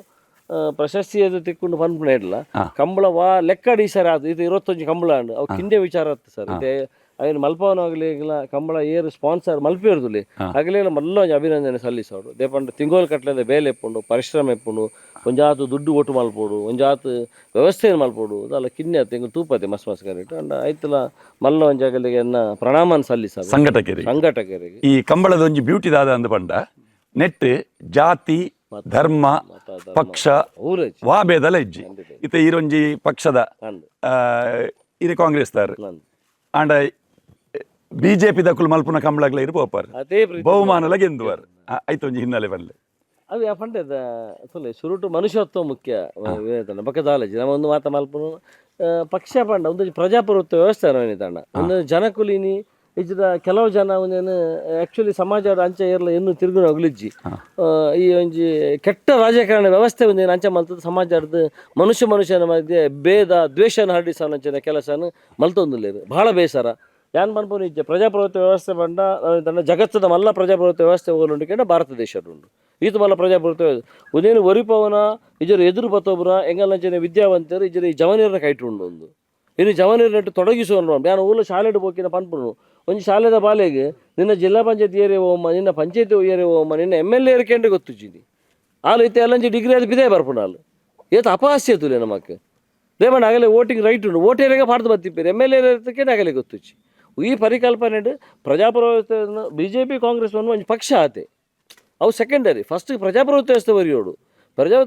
ಪ್ರಶಸ್ತಿ ಎದ್ದು ತಿಕ್ಕೊಂಡು ಬಂದ್ಬಿಡ ಇಡಲ್ಲ ಕಂಬಳ ವಾ ಲೆಕ್ಕಡಿ ಈ ಸಾರಿ ಅದು ಇದು 21 ಕಂಬಳ ಅಂಡು ಅವು ಕಿಂಡೆ ವಿಚಾರ ಆಯ್ತು ಸರ್ ಇದೆ ಅವೇನು ಮಲ್ಪವನಾಗಲಿ ಈಗಲ ಕಂಬಳ ಏರು ಸ್ಪಾನ್ಸರ್ ಮಲ್ಪಿರ್ದುಲಿ ಆಗಲಿಲ್ಲ ಮಲ್ಲ ಒಂಜಿ ಅಭಿನಂದನೆ ಸಲ್ಲಿಸೋಡು ದೇಪಂಡ ತಿಂಗೋಲ್ ಕಟ್ಲೆದ ಬೇಲೆ ಎಪ್ಪುಂಡು ಪರಿಶ್ರಮ ಎಪ್ಪುಂಡು ಒಂಜಾತು ದುಡ್ಡು ಒಟ್ಟು ಮಲ್ಪೋಡು ಒಂಜಾತು ವ್ಯವಸ್ಥೆಯನ್ನು ಮಲ್ಪೋಡು ಅದಲ್ಲ ಕಿನ್ನೆ ತಿಂಗಳು ತೂಪತೆ ಮಸ್ ಕರಿಟ್ಟು ಅಂಡ ಆಯ್ತಲ್ಲ ಮಲ್ಲ ಒಂಜಾಗಲಿಗೆ ಪ್ರಣಾಮನ ಸಲ್ಲಿಸ ಸಂಘಟಕರಿಗೆ ಈ ಕಂಬಳದ ಒಂಜಿ ಬ್ಯೂಟಿ ದಾದ ಅಂದ ಪಂಡ ನೆಟ್ ಜಾತಿ ಧರ್ಮ ಪಕ್ಷ ವಾಬೇದಲ ಇಜ್ಜಿ ಇತ ಈರೊಂಜಿ ಪಕ್ಷದ ಇದು ಕಾಂಗ್ರೆಸ್ ದಾರ್ ಅಂಡ ಬಿಜೆಪಿ ದಕ್ಕುಲು ಮಲ್ಪುನ ಕಂಬಳಗ್ಲ ಇರ್ಬೋಪಾರ್ ಬಹುಮಾನಲ ಗೆಂದುವಾರ್ ಆಯ್ತು ಒಂಜಿ ಹಿನ್ನೆಲೆ ಬರಲಿ ಅವು ಪಂಡದ ತೊಲೆ ಶುರುಟು ಮನುಷ್ಯತ್ವ ಮುಖ್ಯ ಬಕ್ಕದಾಲಜಿ ನಮ್ಮ ಒಂದು ಮಾತ ಮಲ್ಪನು ಪಕ್ಷ ಪಂಡ ಒಂದು ಪ್ರಜಾಪ್ರಭುತ್ವ ವ್ಯವಸ್ಥೆ ತಂಡ ಒಂದು ಜನಕುಲಿನಿ ಇಜ್ಜದ ಕೆಲವು ಜನ ಒಂದೇನು ಆ್ಯಕ್ಚುಲಿ ಸಮಾಜದ ಅಂಚೆ ಏರ್ಲ ಏನು ತಿರುಗುನ ಅಗಲಿಜ್ಜಿ ಈ ಒಂಜಿ ಕೆಟ್ಟ ರಾಜಕಾರಣ ವ್ಯವಸ್ಥೆ ಒಂದೇನು ಅಂಚೆ ಮಲ್ತದ ಸಮಾಜದ ಮನುಷ್ಯನ ಮಧ್ಯೆ ಭೇದ ದ್ವೇಷನ ಹರಡಿಸೋನ ಕೆಲಸನ ಮಲ್ತೊಂದಿಲ್ಲೇರು ಭಾಳ ಬೇಸರ ಯಾನ್ ಪನ್ಪುನ ಇಜ್ಜೆ ಪ್ರಜಾಪ್ರಭುತ್ವ ವ್ಯವಸ್ಥೆ ಬಂಡ ತನ್ನ ಜಗತ್ತದ ಮಲ್ಲ ಪ್ರಜಾಪ್ರಭುತ್ವ ವ್ಯವಸ್ಥೆ ಹೋಗಲುಂಡಿಕೆಂಡ ಭಾರತ ದೇಶಡುಂಡು ಈತ ಮಲ್ಲ ಪ್ರಜಾಪ್ರಭುತ್ವ ಉದೇನು ಒರಿಪವನ ಇಜರು ಎದುರು ಬತ್ತೊಬ್ಬರ ಎಂಗಲ್ಲಂಚನೆ ವಿದ್ಯಾವಂತರು ಇಜರು ಈ ಜವನೀರನ್ನ ಕೈಟುಂಡು ಒಂದು ಇನ್ನು ಜವನೀರನ್ನೆಟ್ಟು ತೊಡಗಿಸುವ ಯಾನು ಊಲ ಶಾಲೆಡ್ ಹೋಗಿನ ಪನ್ಪುನು ಒಂಜಿ ಶಾಲೆದ ಬಾಲೆಗೆ ನಿನ್ನ ಜಿಲ್ಲಾ ಪಂಚಾಯತ್ ಏರಿಯಾ ಹೋಮ ನಿನ್ನ ಪಂಚಾಯತಿ ಏರಿಯಾ ಹೋಮ ನಿನ್ನ MLA ಏರಿಕೆಂಡೆ ಗೊತ್ತಿಜ್ಜಿನಿ ಆಲು ಇತ್ತೆ ಎಲ್ಲಂಚಿ ಡಿಗ್ರಿ ಅದು ಬಿದೇ ಬರ್ಪುಣ ಆಲು ಏತು ಅಪಹಾಸ್ಯ ತುಲೆ ನಮಕ್ಕೆ ರೇಮಣ್ಣ ಆಗಲೇ ವೋಟಿಂಗ್ ರೈಟ್ ಉಂಡು ವೋಟ್ ಏರಿಯಾಗ ಪಾಡ್ದು ಬರ್ತಿಪ್ಪೇರಿ MLA ಏರಿಯಕ್ಕೆ ಆಗಲೇ ಗೊತ್ತಿಚ್ಚಿ ಈ ಪರಿಕಲ್ಪನೆ ಪ್ರಜಾಪ್ರಭುತ್ವ BJP ಕಾಂಗ್ರೆಸ್ ಒಂದು ಪಕ್ಷ ಆತೆ ಅವು ಸೆಕೆಂಡರಿ ಫಸ್ಟ್ ಪ್ರಜಾಪ್ರಭುತ್ವ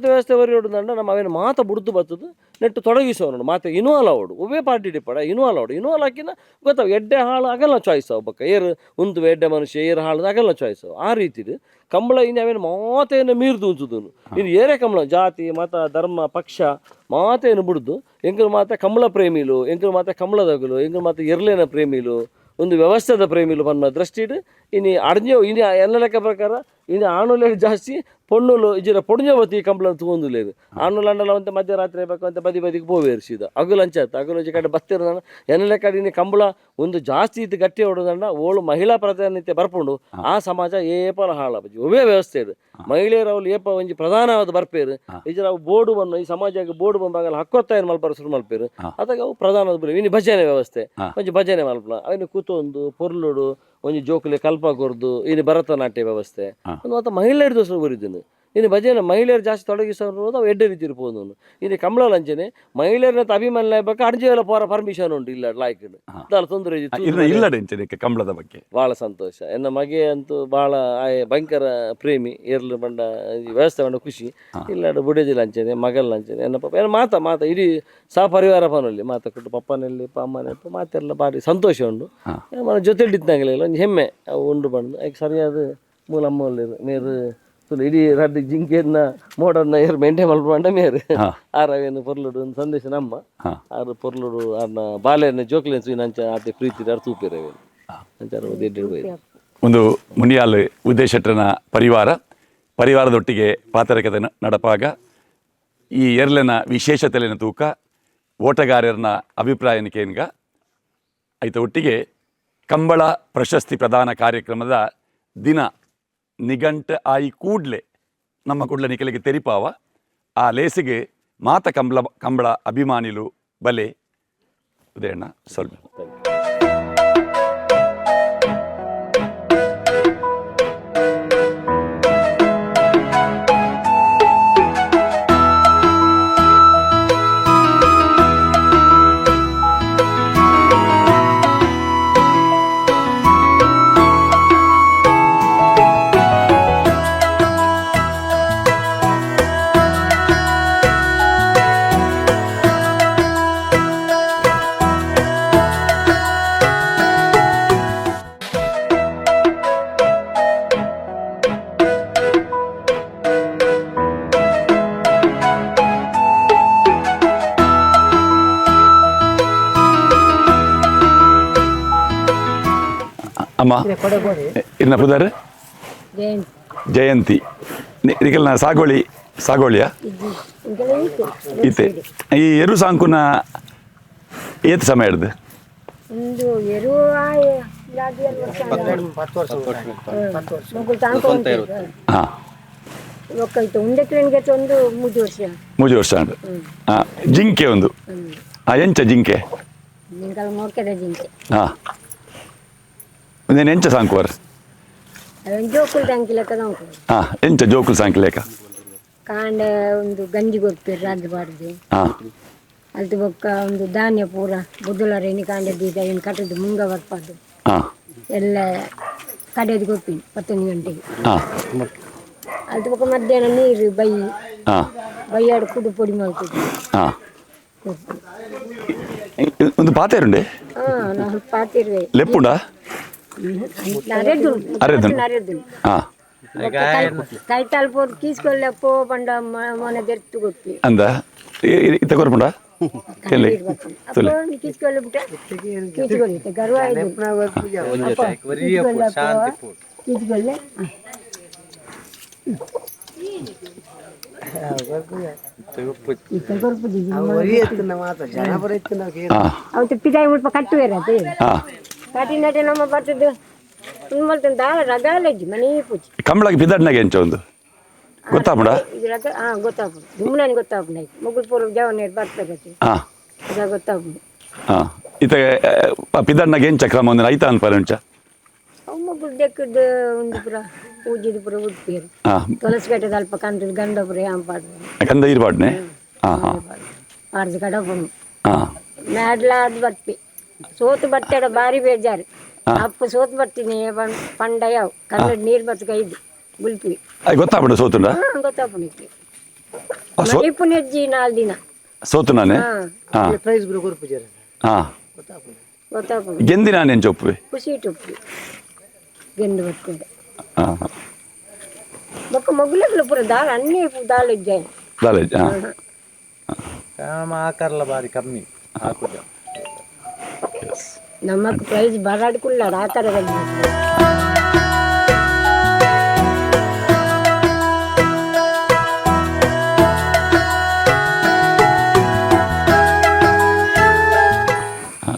ವ್ಯವಸ್ಥೆ ಬರಿಯೋಡು ದಂಡ ನಮ್ಮ ಅವೇನು ಮಾತ ಬುಡ್ದು ಬರ್ತದೆ ನೆಟ್ಟು ತೊಡಗಿಸೋನು ಮಾತೆ ಇನ್ವಾಲ್ವ್ ಆವಡು ಒಬ್ಬೇ ಪಾರ್ಟಿ ಡಿಪಡ ಇನ್ವಾಲ್ವ್ ಹಾಕಿನ ಗೊತ್ತಾವ ಎಡ್ಡೆ ಹಾಳು ಆಗಲ್ಲ ಚಾಯ್ಸ್ ಅವು ಬಕ್ಕ ಏರು ಉಂತು ಎಡ್ಡೆ ಮನುಷ್ಯ ಏರು ಹಾಳು ಆಗಲ್ಲ ಚಾಯ್ಸ್ ಅವು ಆ ರೀತಿದು ಕಂಬಳ ಇನ್ನು ಅವೇನು ಮಾತೇನು ಮೀರ್ದು ಉಂಚುದು ಇನ್ನು ಏರೇ ಕಂಬಳ ಜಾತಿ ಮತ ಧರ್ಮ ಪಕ್ಷ ಮಾತೇನು ಬಿಡ್ದು ಎಂಕರು ಮಾತ ಕಂಬಳ ಪ್ರೇಮಿಲು ಎಂಕರು ಮಾತ ಕಂಬಳದಗಲು ಎಂಕರು ಮಾತ ಎರ್ಲೇನ ಪ್ರೇಮಿಲು ಒಂದು ವ್ಯವಸ್ಥೆದ ಪ್ರೇಮಿಲು ಬನ್ನ ದೃಷ್ಟಿಡು ಇನ್ನು ಅಡ್ಜೋ ಇನ್ನು ಎಲ್ಲ ಲೆಕ್ಕ ಪ್ರಕಾರ ಇನ್ನು ಆಣುಲೆ ಜಾಸ್ತಿ ಪೊಣ್ಣುಲು ಇಜ್ಜಿರ ಪೊಡ್ಜವತಿ ಕಂಬಳ ತಗೊಂದುಲೇರು ಆಣುಲು ಅಂಡಲ ಅಂತ ಮಧ್ಯರಾತ್ರಿ ಬೇಕು ಅಂತ ಬದಿಗೆ ಬೋವೇರಿಸಿದ ಅಗುಲು ಅಂಚಾತ ಅಗುಲು ಕಡೆ ಬತ್ತಿರ ಎನ್ನಲೆ ಕಡೆ ಇನ್ನು ಕಂಬಳ ಒಂದು ಜಾಸ್ತಿ ಇತ್ತು ಗಟ್ಟಿ ಹೊಡೋದಂಡ ಓಳು ಮಹಿಳಾ ಪ್ರಾಧಾನ್ಯತೆ ಬರ್ಪುಂಡು ಆ ಸಮಾಜ ಏಪಲ ಹಾಳ ಬಜ್ಜಿ ಒವೇ ವ್ಯವಸ್ಥೆ ಇದು ಮಹಿಳೆಯರು ಅವಳು ಏಪ ಒಂಜಿ ಪ್ರಧಾನವಾದ ಬರ್ಪೇರು ಇಜ್ರ ಅವು ಬೋರ್ಡು ಬನ್ನು ಈ ಸಮಾಜಕ್ಕೆ ಬೋರ್ಡು ಬಂದಾಗಲ್ಲ ಹಕ್ಕೊತ್ತಾಯನ ಮಲ್ಪಾರ ಶುರು ಮಲ್ಪೇರು ಅದಾಗ ಅವು ಪ್ರಧಾನವಾದ ಬರೀ ಇನ್ನು ಭಜನೆ ವ್ಯವಸ್ಥೆ ಒಂಜಿ ಭಜನೆ ಮಲ್ಪಲ ಅವನು ಕೂತೊಂದು ಪೊರ್ಲುಡು ಒಂಜಿ ಜೋಕುಲೆ ಕಲ್ಪ ಕೊರ್ದು ಇನ್ನು ಭರತನಾಟ್ಯ ವ್ಯವಸ್ಥೆ ಒಂದು ಮಾತ್ರ ಮಹಿಳೆಯರ ದೋಸ್ರು ಬರಿದ್ದೀನಿ ಇನ್ನು ಭಜನೆ ಮಹಿಳೆಯರು ಜಾಸ್ತಿ ತೊಡಗಿಸೋದು ಅವು ಎಡ್ಡೆ ರೀತಿ ಇರ್ಬೋದು ಇನ್ನು ಕಂಬಳ ಲಂಚನೆ ಮಹಿಳೆಯರ ಅಭಿಮಾನ ಬೇಕು ಅರ್ಜಿಯೆಲ್ಲ ಪರ್ಮಿಷನ್ ಉಂಟು ಇಲ್ಲ ಲಾಯ್ಕಿಡು ಅದಲ್ಲ ತೊಂದರೆ ಕಂಬಳದ ಬಗ್ಗೆ ಭಾಳ ಸಂತೋಷ ಎನ್ನ ಮಗೆ ಅಂತೂ ಭಾಳ ಭಯಂಕರ ಪ್ರೇಮಿ ಏರ್ಲು ಬಂಡ ವ್ಯವಸ್ಥೆ ಬಂಡ ಖುಷಿ ಇಲ್ಲ ಬುಡೇದಿಲ್ಲ ಅಂಚನೆ ಮಗಲ್ ಅಂಚನೆ ಎನ್ನ ಪಪ್ಪ ಏನು ಮಾತ ಇಡೀ ಸಹಪರಿವಾರ ಪನಲ್ಲಿ ಮಾತಾಕೊಟ್ಟು ಪಪ್ಪನಲ್ಲಿ ಅಮ್ಮನೇ ಮಾತೆಲ್ಲ ಭಾರಿ ಸಂತೋಷ ಉಂಡು మన ಜೊತೆಲಿದ್ದಂಗಲಿಲ್ಲ ಒಂದು ಹೆಮ್ಮೆ ಅವು ಉಂಡು ಬಂದು ಅದಕ್ಕೆ ಸರಿಯಾದ ಮೂಲ ಅಮ್ಮಲ್ಲಿ ನೀರು ಇಡೀ ರಡ್ಡು ಜಿಂಕೆಯನ್ನ ಮೋಡನ್ನ ಏರು ಮೆಂಟೆ ಮಲ್ಪಂಡ ಮೇರು ಆರವೇನು ಪೊರ್ಲುಡು ಒಂದು ಸಂದೇಶ ನಮ್ಮ ಆರು ಪೊರ್ಲುಡು ಅನ್ನ ಬಾಲೆಯನ್ನು ಜೋಕ್ಲೆನ್ಸು ನಂಚ ಆತೆ ಪ್ರೀತಿ ಆರು ತೂಪಿರವೇನು ಅಂಚಾರ ಒಂದು ಮುನಿಯಾಲ್ ಉದಯ ಶೆಟ್ಟರನ ಪರಿವಾರದೊಟ್ಟಿಗೆ ಪಾತ್ರಕತೆ ನಡಪಾಗ ಈ ಎರ್ಲೆನ ವಿಶೇಷತೆಲಿನ ತೂಕ ಓಟಗಾರರನ ಅಭಿಪ್ರಾಯನಿಕೇನ್ಗ ಆಯ್ತ ಒಟ್ಟಿಗೆ ಕಂಬಳ ಪ್ರಶಸ್ತಿ ಪ್ರದಾನ ಕಾರ್ಯಕ್ರಮದ ದಿನ ನಿಘಂಟ್ ಆಯಿ ಕೂಡ್ಲೆ ನಮ್ಮ ಕೂಡ್ಲೆ ನಿಖಲಿಗೆ ತೆರಿಪಾವ ಆ ಲೇಸಿಗೆ ಮಾತ ಕಂಬಳ ಅಭಿಮಾನಿಲು ಬಲೆ ಉದಯಣ್ಣ ಸ್ವಲ್ಪ ಅಮ್ಮ ಇನ್ನ ಪುದರ್ ಜಯಂತಿ ನಿಖಲ್ನ ಸಾಗೋಳಿಯಾ ಈತೆ ಈ ಎರು ಸಾಂಕುನ ಏತ್ ಸಮಯ ಹಿಡ್ದು ಒಂದು ಹಾಂ ಒಂದು 3 ವರ್ಷ 3 ವರ್ಷ ಉಂಟು ಹಾಂ ಜಿಂಕೆ ಒಂದು ಎಂಚ ಜಿಂಕೆ ನೋಡ್ಕದ ಜಿಂಕೆ ಹಾಂ నేను ఎంచ సాంకువారు ಜೋಕುಲ್ ಟ್ಯಾಂಕಿ ಲೆಕ್ಕದ ಉಂಟು ಎಂಚ ಜೋಕುಲ್ ಸಾಂಕಿ ಲೆಕ್ಕ ಕಾಂಡ ಒಂದು ಗಂಜಿ ಕೊಡ್ತೀರಿ ರಾಜ್ಯ ಬಾಡ್ದು ಹಾಂ ಅದು ಬೊಕ್ಕ ಒಂದು ಧಾನ್ಯ ಪೂರ ಬುದ್ಧಲ ರೇಣಿ ಕಾಂಡದ ಏನು ಕಟ್ಟದ್ದು ಮುಂಗ ಬರ್ಪದ್ದು ಹಾಂ ಎಲ್ಲ ಕಡೆದು ಕೊಡ್ತೀನಿ 11 ಗಂಟೆಗೆ ಹಾಂ ಅದು ಬೊಕ್ಕ ಮಧ್ಯಾಹ್ನ ನೀರು ಹಾಂ ಬೈಯಾಡು ಕುಡು ಪೊಡಿ ಮಾಡ್ತಿದ್ವಿ ಹಾಂ ಒಂದು ಪಾತೆರುಂಡೆ ನಾವು ಪಾತಿರ್ವೆ ಲೆಪ್ಪುಂಡ ಹಾಂ ಕೈತಾಲ್ ಪೋದು ಕೀಸ್ಕೊಳ್ಳೆ ಪೋ ಬಂಡ ಮನೆ ತೆರ್ತು ಕೊಟ್ಟಿ ಅಂದ ಇತ್ತ ಕೊರ್ಪುಂಡ ಎಲ್ಲಿ ತುಲೆ ಕೀಸ್ಕೊಳ್ಳೆ ಬಿಟ್ಟ ಕೀಸ್ಕೊಳ್ಳಿ ಗರ್ವ ಕೀಸ್ಕೊಳ್ಳೆ ಅವತ್ತು ಪಿದಾಯಿ ಮುಲ್ಪ ಕಟ್ಟುವೇರತ್ತೆ ಕಾಟಿನಟೆ ನಮ್ಮ ಬರ್ತದ್ದು ಮಲ್ತ ದಾಳ ರಗಾಲಜ್ಜಿ ಮನೆ ಪೂಜೆ ಕಂಬಳಕ್ಕೆ ಬಿದ್ದಡ್ನಾಗೆ ಎಂಚ ಒಂದು ಗೊತ್ತಾಪುಂಡ ಗೊತ್ತಾಗ್ಬೋದು ದುಮ್ನಾನ್ ಗೊತ್ತಾಗ್ಬೋದು ಮುಗುಲ್ ಪೂರ್ವ ಜವನೇರು ಬರ್ತಗತ್ತೆ ಹಾಂ ಅದ ಗೊತ್ತಾಗ್ಬೋದು ಹಾಂ ಇತ್ತ ಪಿದ್ದಡ್ನಾಗೆ ಎಂಚ ಕ್ರಮ ಒಂದು ಐತ ಅನ್ಪಾರ ಉಂಚ ಅವು ಮುಗುಲ್ ದೆಕ್ಕದ ಒಂದು ಪುರ ಪೂಜಿದ ಪುರ ಉಡ್ಪೇರು ಹಾಂ ತುಳಸಿ ಕಟ್ಟದ ಅಲ್ಪ ಕಂಡದ ಗಂಡ ಪುರ ಯಾಂಪಾಡ್ದು ಕಂದ ಇರ್ಬಾಡ್ನೆ ಹಾಂ ಹಾಂ ಪಾಡ್ದು ಕಡಪನು ಹಾಂ ಮ್ಯಾಡ್ಲಾದ ಬರ್ತಿ ಸೋತು ಬರ್ತೇಡ ಬಾರಿ ಬೇಜಾರು ಅಪ್ಪ ಸೋತು ಬರ್ತೀನಿ ಪಂಡ ಯಾವ ಕನ್ನಡ ನೀರು ಬರ್ತಕ ಐದು ಗುಲ್ಪಿ ಗೊತ್ತಾಪುಂಡ ಸೋತುಂಡ ಗೊತ್ತಾಪುಣಿಕ್ಕೆ ಮನೆ ಪುಣ್ಯಜ್ಜಿ 4 ದಿನ ಸೋತು ನಾನೇ ಹಾಂ ಹಾಂ ಗೊತ್ತಾಪುಣಿ ಗೆಂದಿ ನಾನು ಎಂಚ ಒಪ್ಪುವೆ ಖುಷಿ ಟೊಪ್ಪಿ ಗೆಂದು ಬರ್ತೇವೆ ಹಾಂ ಹಾಂ ಬೊಕ್ಕ ಮಗುಲೆಗ್ಲ ಪುರ ದಾಳ ಅನ್ನೇ ದಾಳ ಇಜ್ಜಾಯ ಕಾಲೇಜ್ ಹಾಂ ಆಕಾರಲ ಬಾರಿ ಕಮ್ಮಿ ಹಾಕುದ ನಮಕ್ ಪ್ರೈಸ್ ಬರಾಡ್ಕುಲ್ಲ ಆ ಥರದಲ್ಲಿ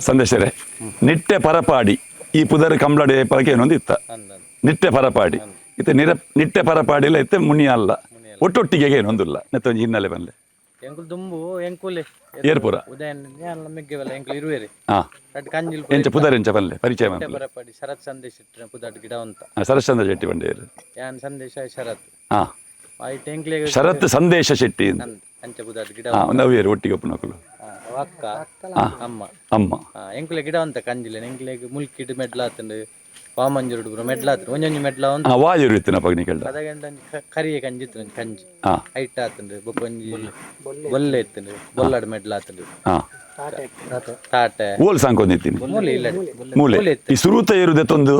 ಸಂದೇಶರೇ ನಿಟ್ಟೆ ಪರಪಾಡಿ ಈ ಪುದರ್ ಕಂಬಳಡೆ ಪರಕೆ ಏನೊಂದು ಇತ್ತ ನಿಟ್ಟೆ ಪರಪಾಡಿ ಇತ್ತೆ ನಿಟ್ಟೆ ಪರಪಾಡಿಲ್ಲ ಇತ್ತೆ ಮುನಿಯಲ್ಲ ಒಟ್ಟೊಟ್ಟಿಗೆ ಏನೊಂದಿಲ್ಲ ನೆತ್ತ ಹಿನ್ನೆಲೆ ಬಂದೆ ಎಂಕುಲ್ ದುಂಬು ಎಂಕುಲೆ ಏರ್ಪುರ ಉದಯನ ಮೆಗ್ಗೆವಲ್ಲ ಎಂಕುಲ್ ಇರುವೆರಿ ಹಾಂ ಕಂಜಿಲ್ ಎಂಚ ಪುದರ್ ಎಂಚ ಬಂದೆ ಪರಿಚಯ ಬಂದೆ ಬರಪಡಿ ಶರತ್ ಸಂದೇಶ ಇಟ್ಟರೆ ಪುದಾಟ್ ಗಿಡ ಅಂತ ಸರಶ್ಚಂದ್ರ ಶೆಟ್ಟಿ ಬಂಡೇರು ಯಾನ್ ಸಂದೇಶ ಶರತ್ ಹಾಂ ಐಟ್ ಎಂಕ್ಲೆ ಶರತ್ ಸಂದೇಶ ಶೆಟ್ಟಿ ಅಂಚ ಪುದಾಟ್ ಗಿಡ ಹಾಂ ನವ್ಯರು ಒಟ್ಟಿಗೆ ಒಪ್ಪು ನಕಲು ಅಕ್ಕ ಅಮ್ಮ ಅಮ್ಮ ಎಂಕ್ಲೆ ಗಿಡ ಅಂತ ಕಂಜಿಲ್ಲ ಎಂಕ್ಲೆಗ್ ಮುಲ್ಕಿಡ್ ಮೆಡ್ಲಾತಂಡು ವಾಮಂಜುರುಡು ಮೆಡ್ಲಾತ್ರ ಒಂಜೊಂಜಿ ಮೆಡ್ಲ ಒಂದು ವಾಯು ಇತ್ತಿನ ಪಗ್ನಿ ಕೇಳ್ದ ಅದಗಂಡ ಕರಿಯ ಕಂಜಿತ್ತು ಕಂಜಿ ಹಾಂ ಐಟ್ ಆತಂಡು ಬೊಕ್ಕೊಂಜಿ ಬೊಲ್ಲೆ ಎತ್ತಂಡು ಬೊಲ್ಲಾಡ್ ಮೆಡ್ಲಾತಂಡು ಹಾಂ ತಾಟೆ ಓಲ್ ಸಾಂಕೊಂದಿತ್ತೀನಿ ಮೂಲೆ ಇಲ್ಲ ಮೂಲೆ ಈ ಸುರೂತ ಏರುದೆತ್ತೊಂದು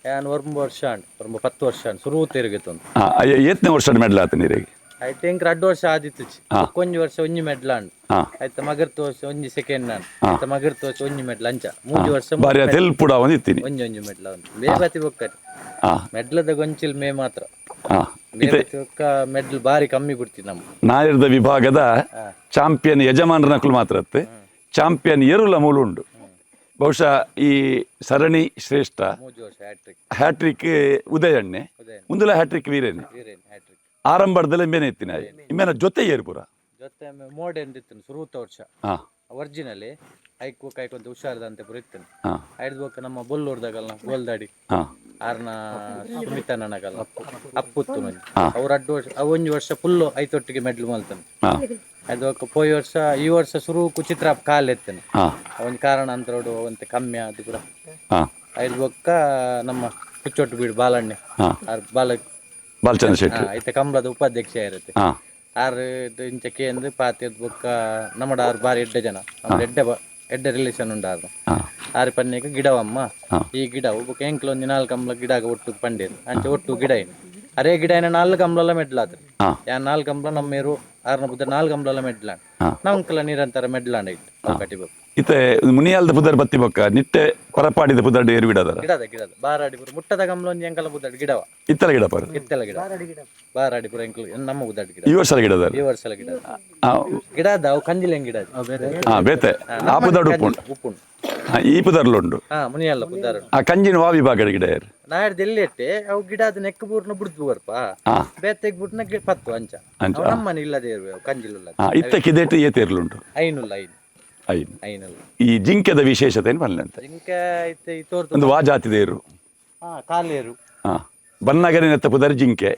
ಯಾನ್ 1 ವರ್ಷ ಉಂಡು 10 ವರ್ಷ ಉಂಡು ಸುರು ತಿರುಗಿತ್ತೊಂದು ಏತ್ನೇ ವರ್ಷ ಮೆಡ್ಲ್ ಆತ ನೀರಿಗೆ ಐತೆ ಎಂಕ್ 2 ವರ್ಷ ಆದಿತ್ತು ಒಂಜಿ ವರ್ಷ ಒಂಜಿ ಮೆಡ್ಲ ಉಂಡು ಆಯ್ತ ಮಗರ್ ತೋರ್ಸ ಒಂಜಿ ಸೆಕೆಂಡ್ ನಾನು ಆಯ್ತ ಮಗರ್ ತೋರ್ಸ ಒಂಜಿ ಮೆಡ್ಲ ಅಂಚ 3 ವರ್ಷ ಬಾರಿ ತೆಲ್ಪುಡ ಒಂದಿತ್ತೀನಿ ಒಂಜಿ ಮೆಡ್ಲ ಉಂಟು ಬೇಬತಿ ಬೊಕ್ಕರಿ ಮೆಡ್ಲದ ಗೊಂಚಿಲ್ ಮೇ ಮಾತ್ರ ಬೇಬತಿ ಬೊಕ್ಕ ಮೆಡ್ಲ್ ಬಾರಿ ಕಮ್ಮಿ ಬಿಡ್ತಿ ನಮ್ಮ ನಾಯರ್ದ ವಿಭಾಗದ ಚಾಂಪಿಯನ್ ಯಜಮಾನರ ನಕಲು ಮಾತ್ರ ಚಾಂಪಿಯನ್ ಎರುಲ ಮೂಲು ಉಂಡು ಬಹುಶಃ ಈ ಸರಣಿ ಶ್ರೇಷ್ಠ 3 ವರ್ಷ ಹ್ಯಾಟ್ರಿಕ್ ಉದಯಣ್ಣೆ ಮುಂದಲ ಹ್ಯಾಟ್ರಿಕ್ ವೀರೇನೆ ಆರಂಭದಲ್ಲಿ ಎಂಬೇನೆ ಎತ್ತಿನ ಇಂಬೇನ ಜೊತೆ ಏರ್ಪುರ ಜೊತೆ ಮೋಡೆ ಇತ್ತು ಸುರುತ ವರ್ಷ ಒರಿಜಿನಲಿ ಐಕು ಕೈಕೊಂತ ಹುಷಾರದಂತೆ ಪುರ ಇತ್ತೇನೆ ಐದು ಬೊಕ್ಕ ನಮ್ಮ ಬೊಲ್ಲೂರ್ದಾಗಲ್ಲ ಗೋಲ್ದಾಡಿ ಆರ್ನ ಸುಮಿತ ನನಗಲ್ಲ ಅಪ್ಪುತ್ತು ಮಂಜಿ ಅವ್ರ 2 ವರ್ಷ ಒಂಜಿ ವರ್ಷ ಫುಲ್ಲು ಐತೊಟ್ಟಿಗೆ ಮೆಡ್ಲ್ ಮಲ್ತಾನೆ ಐದು ಬೊಕ್ಕ ಪೋಯ್ ವರ್ಷ ಈ ವರ್ಷ ಸುರುಕು ಚಿತ್ರ ಕಾಲ್ ಎತ್ತೇನೆ ಒಂದ್ ಕಾರಣ ಅಂತ ಒಂತೆ ಕಮ್ಮಿ ಅದು ಪುರ ಐದು ಬೊಕ್ಕ ನಮ್ಮ ಕುಚ್ಚೊಟ್ಟು ಬೀಡು ಬಾಲಣ್ಣೆ ಬಾಲಚಂದ್ರ ಶೆಟ್ಟಿ ಐತೆ ಕಂಬಳದ ಉಪಾಧ್ಯಕ್ಷ ಇರುತ್ತೆ ಆರು ಇಂಚಕ್ಕೆ ಅಂದ್ರೆ ಪಾತಿದ್ ಬೊಕ್ಕ ನಮ್ಮಡ ಆರು ಬಾರಿ ಎಡ್ಡೆ ಜನ ನಮ್ಮ ಎಡ್ಡೆ ರಿಲೇಷನ್ ಉಂಡು ಆರು ಪನ್ನೆಗೆ ಗಿಡವಮ್ಮ ಈ ಗಿಡವು ಬೊಕ್ಕ ಎಂಕ್ಲ ಒಂದು 4 ಕಂಬಳ ಗಿಡ ಒಟ್ಟು ಪಂಡೇರು ಅಂಚೆ ಒಟ್ಟು ಗಿಡ ಏನು ಅರೆ ಗಿಡ ಏನ 4 ಕಂಬಳ ಮೆಡ್ಲಾತ್ರಿ ಹಾ. ಯಾ 4 ಕಂಬಳ ನಮ್ಮೇರು ಆರ್ನ ಬುದ್ಧ 4 ಕಂಬಳ ಮೆಡ್ಲಾಂಡ್ ನಮ್ಕಲ ನಿರಂತರ ಮೆಡ್ಲಾಂಡ್ ಇಟ್ಟು ಕಟ್ಟಿಬೇಕು ಇತ್ತೆ ಮುನಿಯಾಲ್ದ ಪುದರ್ ಬತ್ತಿ ಬೊಕ್ಕ ನಿಟ್ಟೆ ಹೊರಪಾಡಿದ ಪುದರ್ ಏರು ಬಿಡದರ ಗಿಡದ ಬಾರಾಡಿಪುರ ಮುಟ್ಟದ ಕಂಬಳ ಒಂಜಿ ಎಂಕಲ ಬುದ್ಧ ಗಿಡವ ಇತ್ತಲ ಗಿಡ ಪರ್ ಇತ್ತೆಲ್ಲ ಗಿಡ ಬಾರಾಡಿಪುರ ಎಂಕಲ್ ನಮ್ಮ ಬುದ್ಧ ಗಿಡ ಈ ವರ್ಷ ಗಿಡದರ ಈ ವರ್ಷಲ ಗಿಡದ ಅವು ಕಂಜಿಲೆಂಗ್ ಗಿಡ ಬೇತೆ ಆ ಪುದರ್ ಉಪ್ಪುಂಡು ಈ ಪುದರ್ಲುಂಡು ಮುನಿಯಲ್ಲ ಪುದರ್ ಆ ಕಂಜಿನ ವಾ ವಿಭಾಗದ ಗಿಡ ಏರು ನಾಡ್ದು ಎಲ್ಲಿ ಇಟ್ಟೆ ಅವು ಗಿಡ ಅದು ನೆಕ್ ಬೂರ್ನ ಬಿಡ್ತು ಬರ್ಪ ಬೇತೆಗ್ ಬಿಟ್ನ ಪತ್ತು ಅಂಚ ಅವು ನಮ್ಮನೆ ಇಲ್ಲದೆ ಇರುವೆ ಕಂಜಿಲ್ಲ ಇತ್ತ ಕಿದೇಟು ಏತೇರ್ಲುಂಟು ಐನುಲ್ಲ ಐನುಲ್ಲ ಈ ಜಿಂಕೆದ ವಿಶೇಷತೆ ಏನು ಬರಲಿ ಅಂತ ಜಿಂಕೆ ಐತೆ ಈ ತೋರ್ತು ಒಂದು ವಾ ಜಾತಿದೇರು ಕಾಲೇರು ಬನ್ನಗರಿ ನೆತ್ತ ಪುದರ್ ಜಿಂಕೆ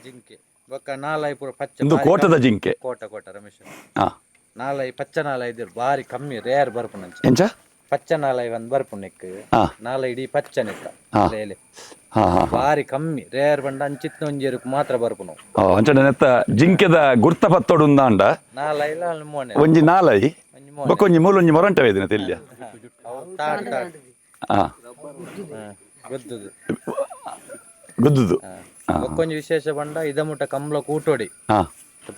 ಬೊಕ್ಕ ನಾಲೈ ಪೂರ ಪಚ್ಚ ಒಂದು ಕೋಟದ ಜಿಂಕೆ ಕೋಟ ರಮೇಶ್ ನಾಲೈ ಪಚ್ಚ ನಾಲೈ ಇದ್ರು ಬಾರಿ ಕಮ್ಮಿ ರೇರ್ ಬರ್ಪುನಂಚ ಎಂಚ ಪಚ್ಚ ನಾಲೈ ಒಂದ್ ಬರ್ಪುನೆಕ್ ನಾಲೈ ಇಡೀ ಪಚ್ಚ ನೆಕ್ಕ ಎಲೆ ಬಾರಿ ಕಮ್ಮಿ ರೇರ್ ಬಂಡ ಅಂಚಿತ್ನ ಒಂಜೇರುಕ್ ಮಾತ್ರ ಬರ್ಪುನು ಅಂಚ ನೆತ್ತ ಜಿಂಕೆದ ಗುರ್ತ ಪತ್ತೋಡು ಉಂದಾಂಡ ನಾಲೈ ಇಲ್ಲ ಮೋನೆ ಒಂಜಿ ನಾಲೈ ಬೊಕ್ಕೊಂಜಿ ಮೂಲ ಒಂಜಿ ಮೊರಂಟ ವೇದಿನ ತೆಲ್ಯ ತಾಡ್ ಗೊತ್ತದು ಗುದ್ದುದು ಬೊಕ್ಕೊಂಜಿ ವಿಶೇಷ ಬಂಡ ಇದಮುಟ ಕಂಬಳ ಕೂಟೋಡಿ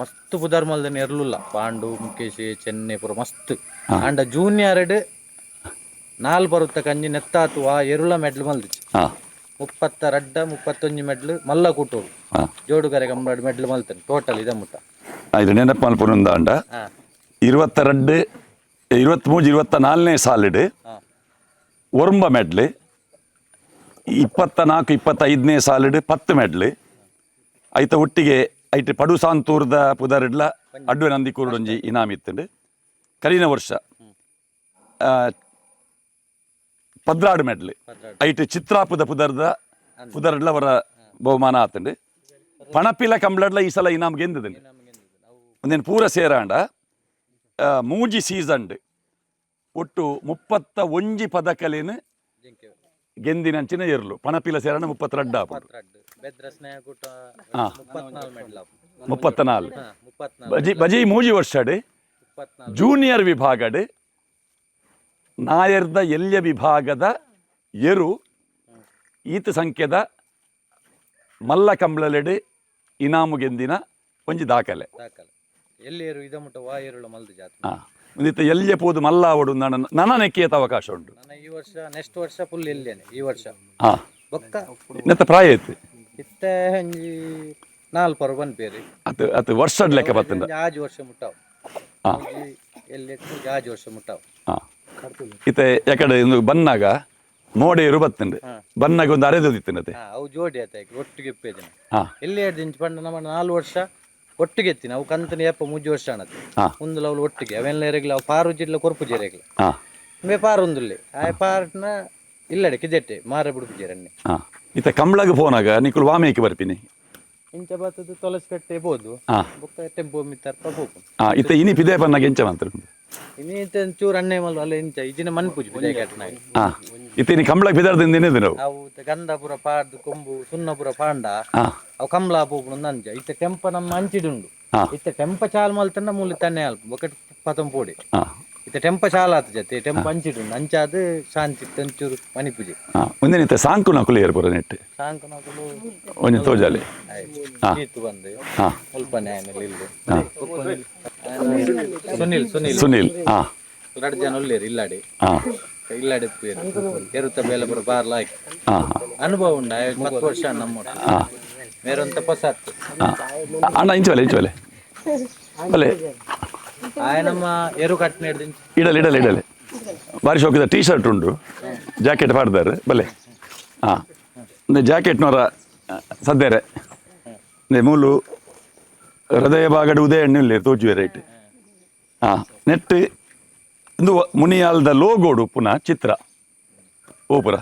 ಮಸ್ತ್ ಪುದರ್ ಮಲ್ದನೆ ಇರ್ಲುಲ್ಲ ಪಾಂಡು ಮುಖೇಶ್ ಚೆನ್ನೈ ಪುರ ಮಸ್ತ್ ಅಂಡ ಜೂನಿಯರ್ 4 ಬರುತ್ತ ಕಂಜಿ ನೆತ್ತಾತು ಆ ಎರುಳ ಮೆಡ್ಲ್ ಮಲ್ದಿಚ್ಚು 32 ಮೆಡ್ಲ್ ಮಲ್ಲ ಕೂಟೋಡು ಜೋಡುಗರೆ ಕಂಬಳ ಮೆಡ್ಲ್ ಮಲ್ತಾನೆ ಟೋಟಲ್ ಇದಮುಟ ಇದು ನೆನಪು ಮಲ್ಪುನುಂದಾಂಡ 22 23 24ನೇ ಸಾಲಿಡ್ ಒರ್ಂಬ ಮೆಡ್ಲ್ 24 25ನೇ ಸಾಲಿಡ್ 10 ಮೆಡ್ಲ್ ಐತ ಒಟ್ಟಿಗೆ ಐಟ್ ಪಡು ಸಾಂತೂರ್ದ ಪುದರ್ಡ್ಲ ಅಡ್ವೆ ನಂದಿ ಕೂರ್ಡೊಂಜಿ ಇನಾಮ್ ಇತ್ತಂಡು ಕಲಿನ ವರ್ಷ 16 ಮೆಡ್ಲ್ ಐಟ್ ಚಿತ್ರಾಪುದ ಪುದರ್ಡ್ಲ ಅವರ ಬಹುಮಾನ ಆತಂಡು ಪಣಪಿಲ ಕಂಬ್ಲಡ್ಲ ಈ ಸಲ ಇನಾಮ್ ಗೆಂದದಂಡು ಒಂದೇನು ಪೂರ ಸೇರಾಂಡ ಮೂಜಿ ಸೀಸನ್ ಒಟ್ಟು 31 ಪದಕಲೇನು ಗೆಂದಿನಂಚಿನ ಇರ್ಲು ಪಣಪಿಲ ಸೇರಾಂಡ 32 34 ಬಜಿ ಮೂಜಿ ವರ್ಷಡ್ ಜೂನಿಯರ್ ವಿಭಾಗಡ್ ನಾಯರ್ದ ಎಲ್ಯ ವಿಭಾಗದ ಎರು ಈತ ಸಂಖ್ಯೆದ ಮಲ್ಲ ಕಂಬ್ಳಲೆಡ್ ಇನಾಮು ಗೆಂದಿನ ಒಂಜಿ ದಾಖಲೆ ಎಲ್ಲಿಯರು ಇದಮುಟ ವಾಯರುಳ ಮಲ್ದ ಜಾತಿ ಒಂದಿತ್ತ ಎಲ್ಯ ಪೋದು ಮಲ್ಲ ಆವಡು ನನ್ನ ನೆಕ್ಕಿಯತ ಅವಕಾಶ ಉಂಟು ಈ ವರ್ಷ ನೆಕ್ಸ್ಟ್ ವರ್ಷ ಫುಲ್ ಎಲ್ಯನೆ ಈ ವರ್ಷ ಬೊಕ್ಕ ನೆತ್ತ ಪ್ರಾಯ ಐತಿ ಇತ್ತೆ ಒಂಜಿ 4 ಪರ್ ಬನ್ಪೇರಿ ಅತ್ ವರ್ಷದ ಲೆಕ್ಕ ಬತ್ತಂಡ ಆಜ್ ವರ್ಷ ಮುಟ್ಟಾವ್ ಎಲ್ಲಿ ಆಜ್ ವರ್ಷ ಮುಟ್ಟಾವ್ ಇತ್ತೆ ಯಾಕಡೆ ಬನ್ನಾಗ ಮೋಡೆಯರು ಬತ್ತಂಡು ಬನ್ನಾಗ ಒಂದು ಅರೆದೋದಿತ್ತನತೆ ಅವು ಜೋಡಿ ಆತ ಒಟ್ಟಿಗೆ ಇಪ್ಪೇದಿನ ಎಲ್ಲಿ 2 ಇಂಚ್ ಪಂಡ ನಮ್ಮ 4 ವರ್ಷ ಒಟ್ಟಿಗೆ ಎತ್ತಿನ ಅವು ಕಂತನ ಏಪ 3 ವರ್ಷ ಅನ್ನತ್ತೆ ಒಂದು ಅವಳು ಒಟ್ಟಿಗೆ ಅವೆಲ್ಲ ಎರೆಗ್ಲ ಅವು ಪಾರು ಜಿಡ್ಲ ಕೊರ್ಪು ಜೆರೆಗ್ಲ ಮೇ ಪಾರು ಒಂದುಲ್ಲಿ ಆ ಪಾರ್ನ ಇಲ್ಲಡೆ ಕಿದೆಟ್ಟೆ ಮಾರ ಬಿಡುಪು ಜೆರನ್ನೆ ಇತ್ತ ಕಂಬ್ಳಗ ಫೋನಾಗ ನಿಕುಲು ವಾಮೇಕೆ ಬರ್ಪಿನಿ ಇಂಚ ಬತ್ತದು ತೊಲಸ್ ಕಟ್ಟೆ ಬೋದು ಬೊಕ್ಕ ಟೆಂಪೋ ಮಿತ್ತರ್ಪ ಹೋಗು ಇತ್ತ ಇನಿ ಪಿದೆ ಪನ್ನಾಗ ಎಂಚ ಮಂತ್ರ ಇನಿ ಇಂತ ಚೂರು ಅನ್ನೆ ಮಲ್ಲು ಅಲ್ಲ ಇಂಚ ಇಜಿನ ಮನ್ಪುಜಿ ಪಿದೆ ಕಟ್ಟನಾಗ ಇತ್ತ ಇನಿ ಕಂಬ್ಳಗ ಪಿದಾರ್ದಿಂದ ಏನಿದೆ ನಾವು ಅವು ಗಂಧಾಪುರ ಪಾಡ್ದು ಕೊಂಬು ಸುನ್ನಪುರ ಪಾಂಡ ಅವು ಕಂಬ್ಳ ಪೋಪುನು ನಂಜ ಇತ್ತ ಟೆಂಪ ನಮ್ಮ ಅಂಚಿಡುಂಡು ಇತ್ತ ಟೆಂಪ ಚಾಲ್ ಮಲ್ತಂಡ ಮೂಲಿ ತನ್ನೆ ಅಲ್ಪ ಬೊಕಟ್ ಪತಂ ಪೋಡಿ ಇತ್ತ ಟೆಂಪ ಚಾಲ ಆತ ಜತೆ ಟೆಂಪ ಅಂಚಿಡುಂಡು ಅಂಚಾದ ಶಾಂತಿ ತಂಚೂರು ಮನಿಪುಜಿ ಒಂದೇ ನಿತ್ತ ಸಾಂಕು ನಕುಲು ಏರ್ಪುರ ನೆಟ್ಟು ಸಾಂಕು ನಕುಲು ಒಂಜಿ ತೋಜಾಲಿ ಈತು ಬಂದು ಸ್ವಲ್ಪ ನ್ಯಾಯನಲ್ಲಿ ಸುನಿಲ್ ಸುನಿಲ್ ಸುನಿಲ್ 2 ಜನ ಒಳ್ಳೆಯರು ಇಲ್ಲಾಡಿ ಇಲ್ಲಾಡಿ ಎರುತ್ತ ಬೇಲೆ ಬರ ಬಾರ್ಲ ಆಯ್ಕೆ ಅನುಭವ ಉಂಡ 10 ವರ್ಷ ನಮ್ಮ ಮೇರೊಂದು ತಪಸ್ಸಾತ್ತು ಅಣ್ಣ ಇಂಚವಲೆ ಬಲೆ ಆಯ ನಮ್ಮ ಎರು ಕಟ್ನ ಇಡಲೆ ಬಾರಿ ಶೋಕಿದ ಟೀ ಶರ್ಟ್ ಉಂಡು ಜಾಕೆಟ್ ಪಾಡ್ದಾರೆ ಬಲೆ ಜಾಕೆಟ್ನವರ ಸದ್ಯರೆ ಮೂಲು ಹೃದಯ ಭಾಗದ ಉದಯ ಎಣ್ಣೆ ತೋಜುವೆ ರೈಟ್ ನೆಟ್ ಒಂದು ಮುನಿಯಾಲ್ದ ಲೋಗೋಡು ಪುನಃ ಚಿತ್ರ ಓಪುರ